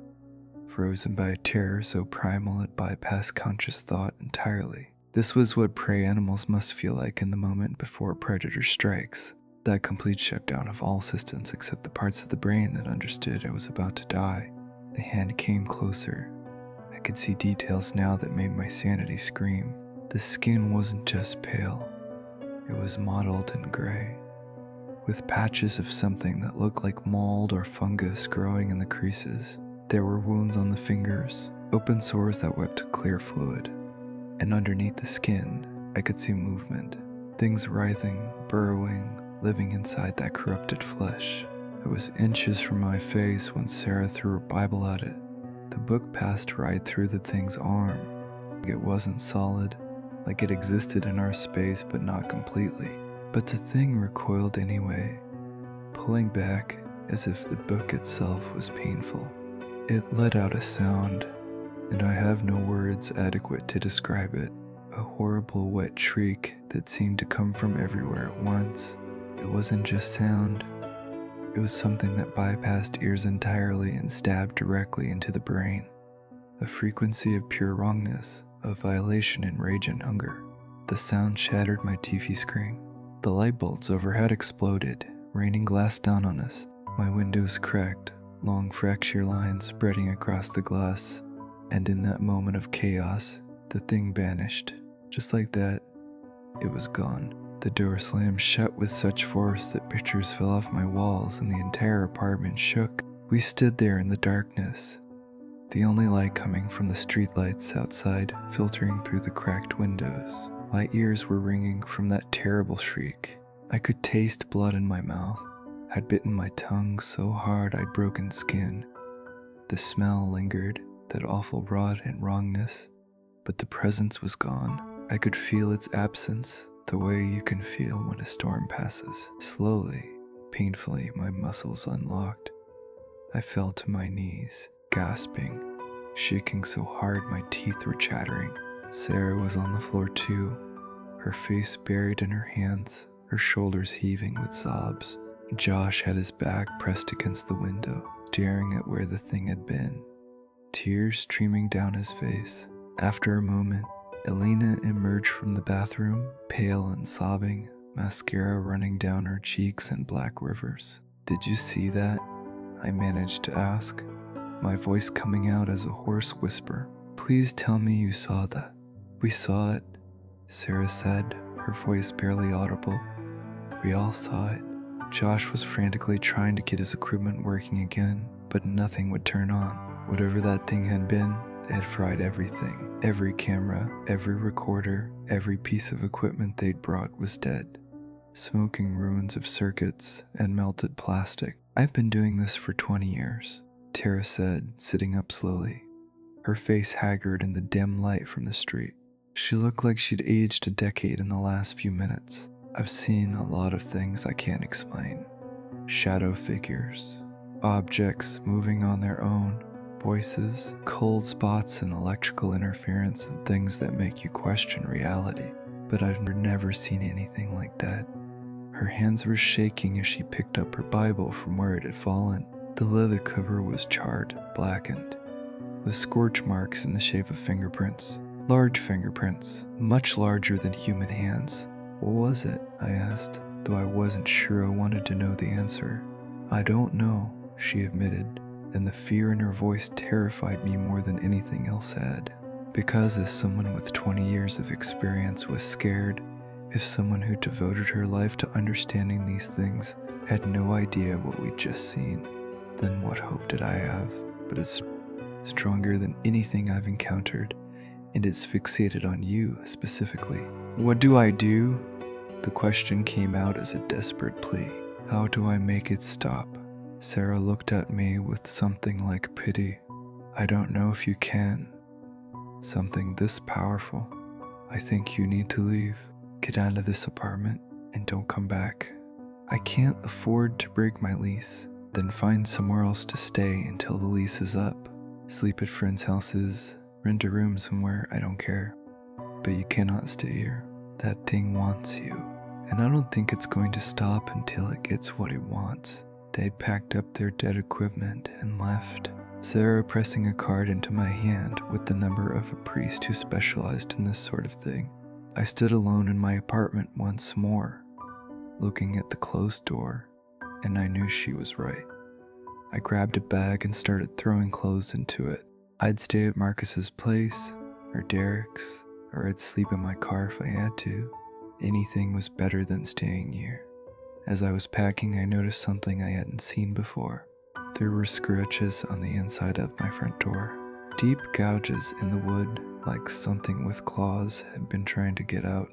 frozen by a terror so primal it bypassed conscious thought entirely. This was what prey animals must feel like in the moment before a predator strikes. That complete shutdown of all systems except the parts of the brain that understood I was about to die. The hand came closer. I could see details now that made my sanity scream. The skin wasn't just pale. It was mottled and gray, with patches of something that looked like mold or fungus growing in the creases. There were wounds on the fingers, open sores that wept clear fluid. And underneath the skin, I could see movement, things writhing, burrowing, living inside that corrupted flesh. It was inches from my face when Sarah threw her Bible at it. The book passed right through the thing's arm. It wasn't solid, like it existed in our space but not completely. But the thing recoiled anyway, pulling back as if the book itself was painful. It let out a sound, and I have no words adequate to describe it. A horrible wet shriek that seemed to come from everywhere at once. It wasn't just sound. It was something that bypassed ears entirely and stabbed directly into the brain. A frequency of pure wrongness, of violation and rage and hunger. The sound shattered my TV screen. The light bulbs overhead exploded, raining glass down on us. My windows cracked, long fracture lines spreading across the glass. And in that moment of chaos, the thing vanished. Just like that, it was gone. The door slammed shut with such force that pictures fell off my walls and the entire apartment shook. We stood there in the darkness, the only light coming from the streetlights outside filtering through the cracked windows. My ears were ringing from that terrible shriek. I could taste blood in my mouth. I'd bitten my tongue so hard I'd broken skin. The smell lingered, that awful rot and wrongness, but the presence was gone. I could feel its absence, the way you can feel when a storm passes. Slowly, painfully, my muscles unlocked. I fell to my knees, gasping, shaking so hard my teeth were chattering. Sarah was on the floor too, her face buried in her hands, her shoulders heaving with sobs. Josh had his back pressed against the window, staring at where the thing had been, tears streaming down his face. After a moment, Elena emerged from the bathroom, pale and sobbing, mascara running down her cheeks in black rivers. "Did you see that?" I managed to ask, my voice coming out as a hoarse whisper. "Please tell me you saw that." "We saw it," Sarah said, her voice barely audible. "We all saw it." Josh was frantically trying to get his equipment working again, but nothing would turn on. Whatever that thing had been, it had fried everything. Every camera, every recorder, every piece of equipment they'd brought was dead. Smoking ruins of circuits and melted plastic. "I've been doing this for 20 years, Tara said, sitting up slowly, her face haggard in the dim light from the street. She looked like she'd aged a decade in the last few minutes. "I've seen a lot of things I can't explain. Shadow figures, objects moving on their own, voices, cold spots and electrical interference and things that make you question reality. But I've never seen anything like that." Her hands were shaking as she picked up her Bible from where it had fallen. The leather cover was charred, blackened, with scorch marks in the shape of fingerprints. Large fingerprints, much larger than human hands. "What was it?" I asked, though I wasn't sure I wanted to know the answer. "I don't know," she admitted, and the fear in her voice terrified me more than anything else had. Because as someone with 20 years of experience was scared, if someone who devoted her life to understanding these things had no idea what we'd just seen, then what hope did I have? But it's stronger than anything I've encountered, and it's fixated on you specifically. What do I do? The question came out as a desperate plea. How do I make it stop? Sarah looked at me with something like pity. I don't know if you can. Something this powerful. I think you need to leave. Get out of this apartment and don't come back. I can't afford to break my lease. Then find somewhere else to stay until the lease is up. Sleep at friends' houses, rent a room somewhere, I don't care. But you cannot stay here. That thing wants you. And I don't think it's going to stop until it gets what it wants. They'd packed up their dead equipment and left. Sarah pressing a card into my hand with the number of a priest who specialized in this sort of thing. I stood alone in my apartment once more, looking at the closed door, and I knew she was right. I grabbed a bag and started throwing clothes into it. I'd stay at Marcus's place, or Derek's, or I'd sleep in my car if I had to. Anything was better than staying here. As I was packing, I noticed something I hadn't seen before. There were scratches on the inside of my front door. Deep gouges in the wood, like something with claws had been trying to get out,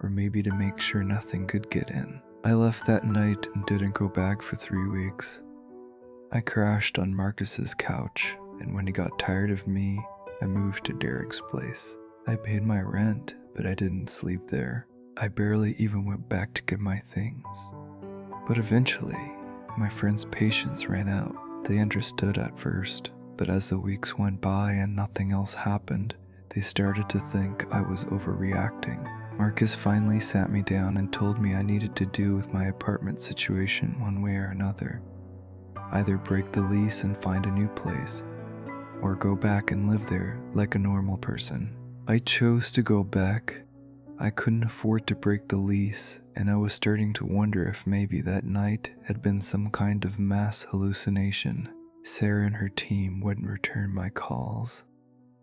or maybe to make sure nothing could get in. I left that night and didn't go back for 3 weeks. I crashed on Marcus's couch, and when he got tired of me, I moved to Derek's place. I paid my rent, but I didn't sleep there. I barely even went back to get my things. But eventually, my friend's patience ran out. They understood at first, but as the weeks went by and nothing else happened, they started to think I was overreacting. Marcus finally sat me down and told me I needed to deal with my apartment situation one way or another. Either break the lease and find a new place, or go back and live there like a normal person. I chose to go back. I couldn't afford to break the lease, and I was starting to wonder if maybe that night had been some kind of mass hallucination. Sarah and her team wouldn't return my calls,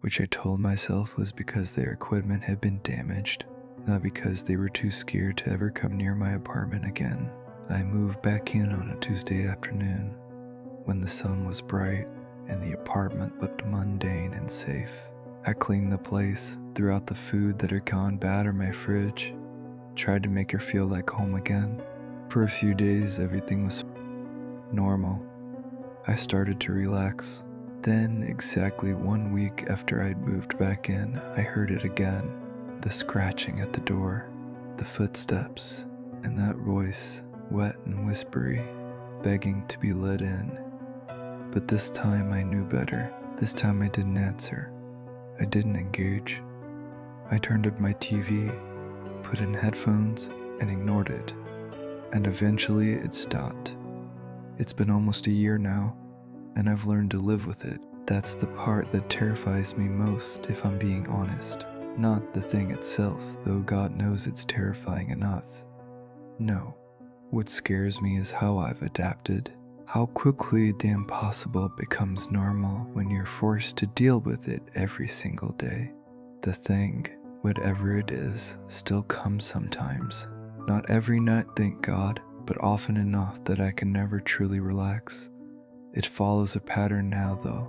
which I told myself was because their equipment had been damaged, not because they were too scared to ever come near my apartment again. I moved back in on a Tuesday afternoon, when the sun was bright and the apartment looked mundane and safe. I cleaned the place, threw out the food that had gone bad in my fridge, tried to make her feel like home again. For a few days, everything was normal. I started to relax. Then, exactly 1 week after I'd moved back in, I heard it again. The scratching at the door, the footsteps, and that voice, wet and whispery, begging to be let in. But this time I knew better. This time I didn't answer. I didn't engage. I turned up my TV, put in headphones, and ignored it. And eventually it stopped. It's been almost a year now, and I've learned to live with it. That's the part that terrifies me most, if I'm being honest. Not the thing itself, though God knows it's terrifying enough. No, what scares me is how I've adapted. How quickly the impossible becomes normal when you're forced to deal with it every single day. The thing, whatever it is, still comes sometimes. Not every night, thank God, but often enough that I can never truly relax. It follows a pattern now though.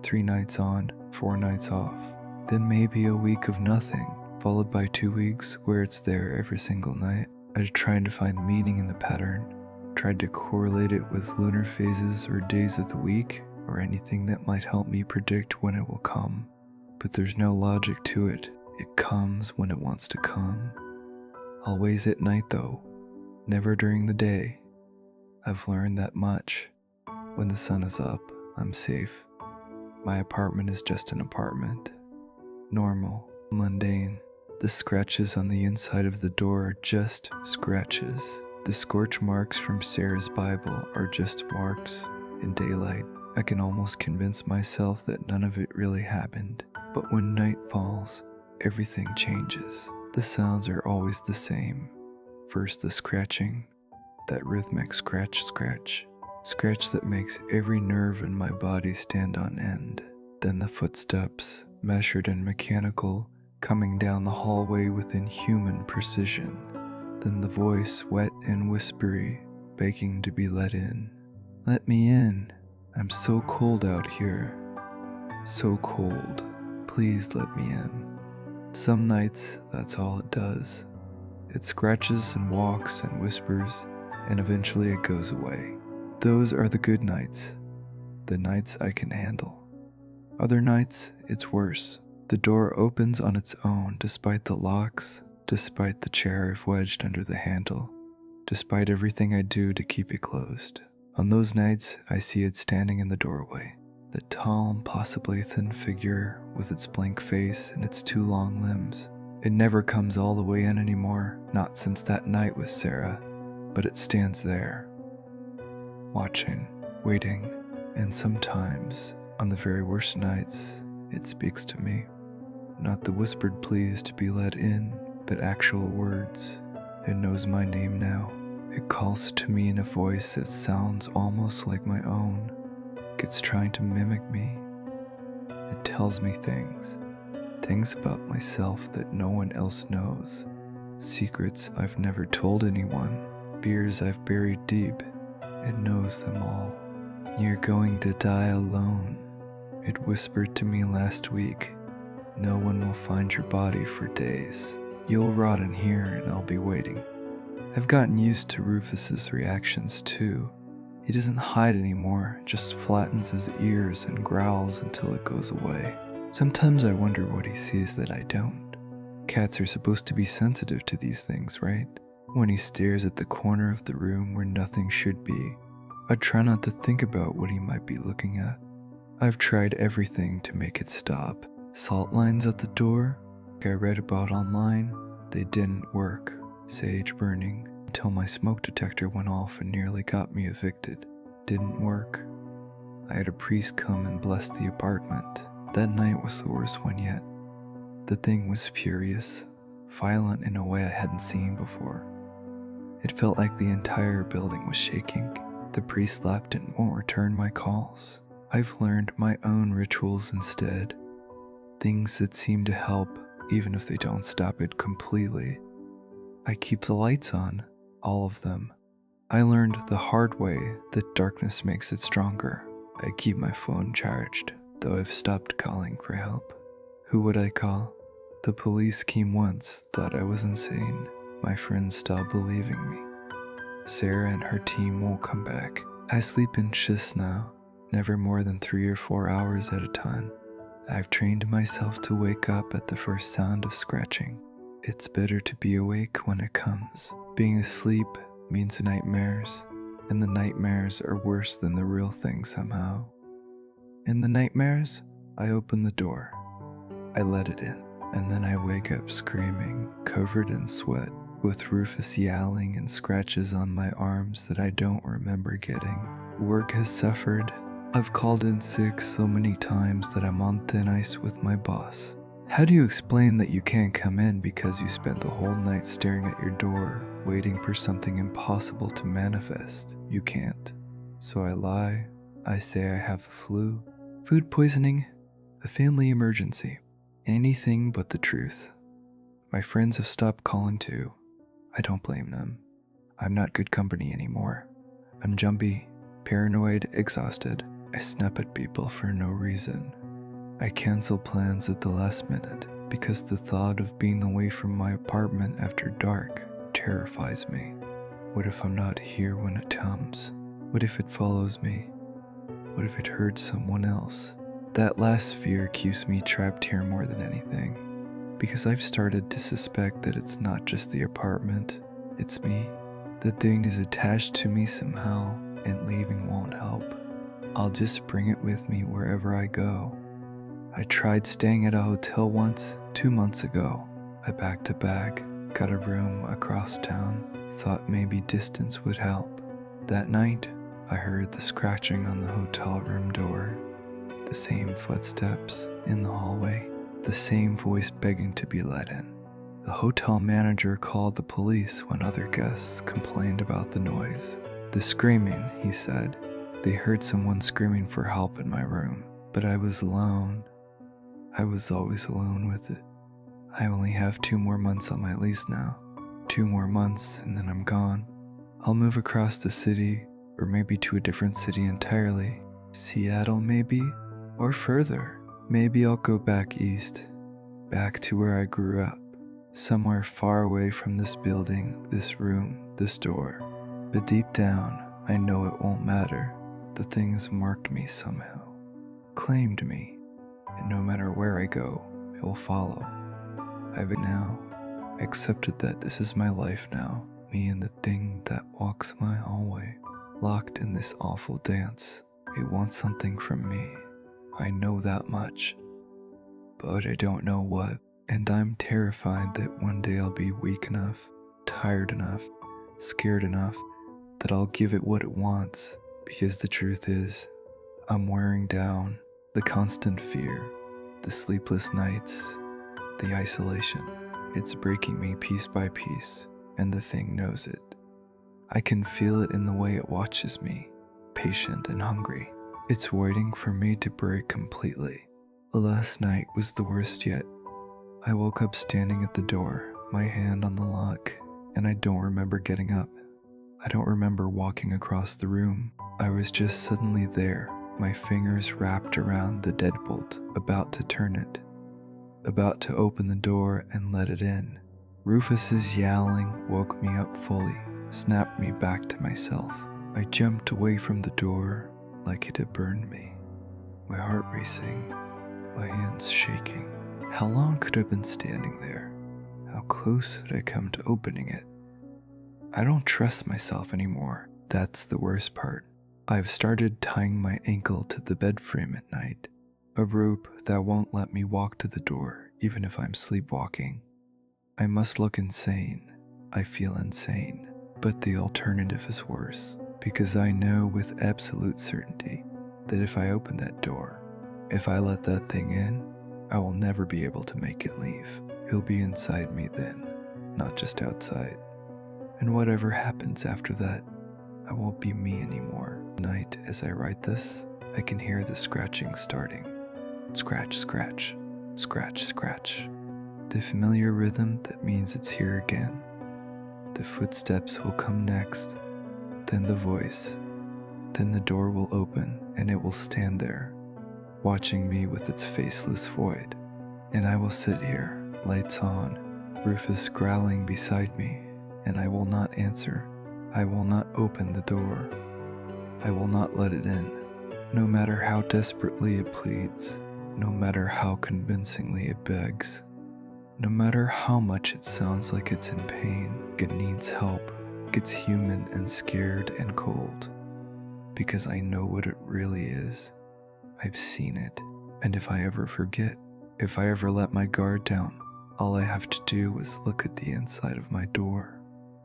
3 nights on, 4 nights off. Then maybe a week of nothing, followed by 2 weeks where it's there every single night. I tried to find meaning in the pattern. Tried to correlate it with lunar phases or days of the week, or anything that might help me predict when it will come. But there's no logic to it. It comes when it wants to come. Always at night though, never during the day. I've learned that much. When the sun is up, I'm safe. My apartment is just an apartment. Normal, mundane. The scratches on the inside of the door are just scratches. The scorch marks from Sarah's Bible are just marks in daylight. I can almost convince myself that none of it really happened. But when night falls, everything changes. The sounds are always the same. First the scratching, that rhythmic scratch, scratch. Scratch that makes every nerve in my body stand on end. Then the footsteps, measured and mechanical, coming down the hallway with inhuman precision. Then the voice, wet and whispery, begging to be let in. Let me in. I'm so cold out here. So cold. Please let me in. Some nights, that's all it does. It scratches and walks and whispers, and eventually it goes away. Those are the good nights. The nights I can handle. Other nights, it's worse. The door opens on its own despite the locks, despite the chair I've wedged under the handle, despite everything I do to keep it closed. On those nights, I see it standing in the doorway, the tall, impossibly thin figure with its blank face and its two long limbs. It never comes all the way in anymore, not since that night with Sarah, but it stands there, watching, waiting, and sometimes, on the very worst nights, it speaks to me. Not the whispered pleas to be let in, but actual words. It knows my name now. It calls to me in a voice that sounds almost like my own. It's trying to mimic me. It tells me things about myself that no one else knows. Secrets I've never told anyone. Fears I've buried deep. It knows them all. You're going to die alone. It whispered to me last week. No one will find your body for days. You'll rot in here and I'll be waiting. I've gotten used to Rufus's reactions too. He doesn't hide anymore, just flattens his ears and growls until it goes away. Sometimes I wonder what he sees that I don't. Cats are supposed to be sensitive to these things, right? When he stares at the corner of the room where nothing should be, I try not to think about what he might be looking at. I've tried everything to make it stop. Salt lines at the door, like I read about online, they didn't work. Sage burning, until my smoke detector went off and nearly got me evicted. Didn't work. I had a priest come and bless the apartment. That night was the worst one yet. The thing was furious, violent in a way I hadn't seen before. It felt like the entire building was shaking. The priest left and won't return my calls. I've learned my own rituals instead. Things that seem to help, even if they don't stop it completely. I keep the lights on, all of them. I learned the hard way that darkness makes it stronger. I keep my phone charged, though I've stopped calling for help. Who would I call? The police came once, thought I was insane. My friends stopped believing me. Sarah and her team won't come back. I sleep in shifts now, never more than 3 or 4 hours at a time. I've trained myself to wake up at the first sound of scratching. It's better to be awake when it comes. Being asleep means nightmares, and the nightmares are worse than the real thing somehow. In the nightmares, I open the door. I let it in, and then I wake up screaming, covered in sweat, with Rufus yowling and scratches on my arms that I don't remember getting. Work has suffered. I've called in sick so many times that I'm on thin ice with my boss. How do you explain that you can't come in because you spent the whole night staring at your door, waiting for something impossible to manifest? You can't. So I lie. I say I have the flu, food poisoning, a family emergency. Anything but the truth. My friends have stopped calling too. I don't blame them. I'm not good company anymore. I'm jumpy, paranoid, exhausted. I snap at people for no reason. I cancel plans at the last minute because the thought of being away from my apartment after dark terrifies me. What if I'm not here when it comes? What if it follows me? What if it hurts someone else? That last fear keeps me trapped here more than anything, because I've started to suspect that it's not just the apartment, it's me. The thing is attached to me somehow, and leaving won't help. I'll just bring it with me wherever I go. I tried staying at a hotel once, 2 months ago. I packed a bag, got a room across town, thought maybe distance would help. That night, I heard the scratching on the hotel room door, the same footsteps in the hallway, the same voice begging to be let in. The hotel manager called the police when other guests complained about the noise. The screaming, he said. They heard someone screaming for help in my room. But I was alone. I was always alone with it. I only have 2 more months on my lease now. 2 more months and then I'm gone. I'll move across the city, or maybe to a different city entirely. Seattle maybe? Or further. Maybe I'll go back east. Back to where I grew up. Somewhere far away from this building, this room, this door. But deep down, I know it won't matter. The things marked me somehow. Claimed me. And no matter where I go, it will follow. I've now accepted that this is my life now. Me and the thing that walks my hallway. Locked in this awful dance. It wants something from me. I know that much. But I don't know what. And I'm terrified that one day I'll be weak enough, tired enough, scared enough that I'll give it what it wants. Because the truth is, I'm wearing down. The constant fear, the sleepless nights, the isolation. It's breaking me piece by piece, and the thing knows it. I can feel it in the way it watches me, patient and hungry. It's waiting for me to break completely. Last night was the worst yet. I woke up standing at the door, my hand on the lock, and I don't remember getting up. I don't remember walking across the room. I was just suddenly there, my fingers wrapped around the deadbolt, about to turn it, about to open the door and let it in. Rufus's yowling woke me up fully, snapped me back to myself. I jumped away from the door like it had burned me, my heart racing, my hands shaking. How long could I have been standing there? How close had I come to opening it? I don't trust myself anymore. That's the worst part. I've started tying my ankle to the bed frame at night, a rope that won't let me walk to the door even if I'm sleepwalking. I must look insane. I feel insane, but the alternative is worse, because I know with absolute certainty that if I open that door, if I let that thing in, I will never be able to make it leave. He'll be inside me then, not just outside. And whatever happens after that, I won't be me anymore. Tonight, as I write this, I can hear the scratching starting. Scratch, scratch, scratch, scratch. The familiar rhythm that means it's here again. The footsteps will come next, then the voice. Then the door will open and it will stand there, watching me with its faceless void. And I will sit here, lights on, Rufus growling beside me, and I will not answer. I will not open the door. I will not let it in, no matter how desperately it pleads, no matter how convincingly it begs, no matter how much it sounds like it's in pain, it needs help, gets human and scared and cold, because I know what it really is. I've seen it, and if I ever forget, if I ever let my guard down, all I have to do is look at the inside of my door,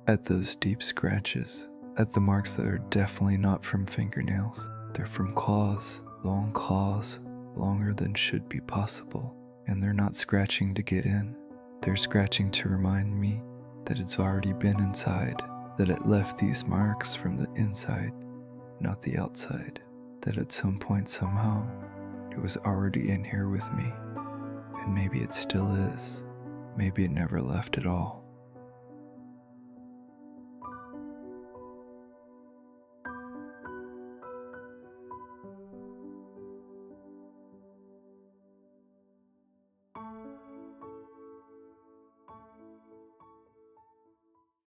at those deep scratches, at the marks that are definitely not from fingernails. They're from claws, longer than should be possible, and they're not scratching to get in. They're scratching to remind me that it's already been inside, that it left these marks from the inside, not the outside, that at some point somehow, it was already in here with me, and maybe it still is. Maybe it never left at all.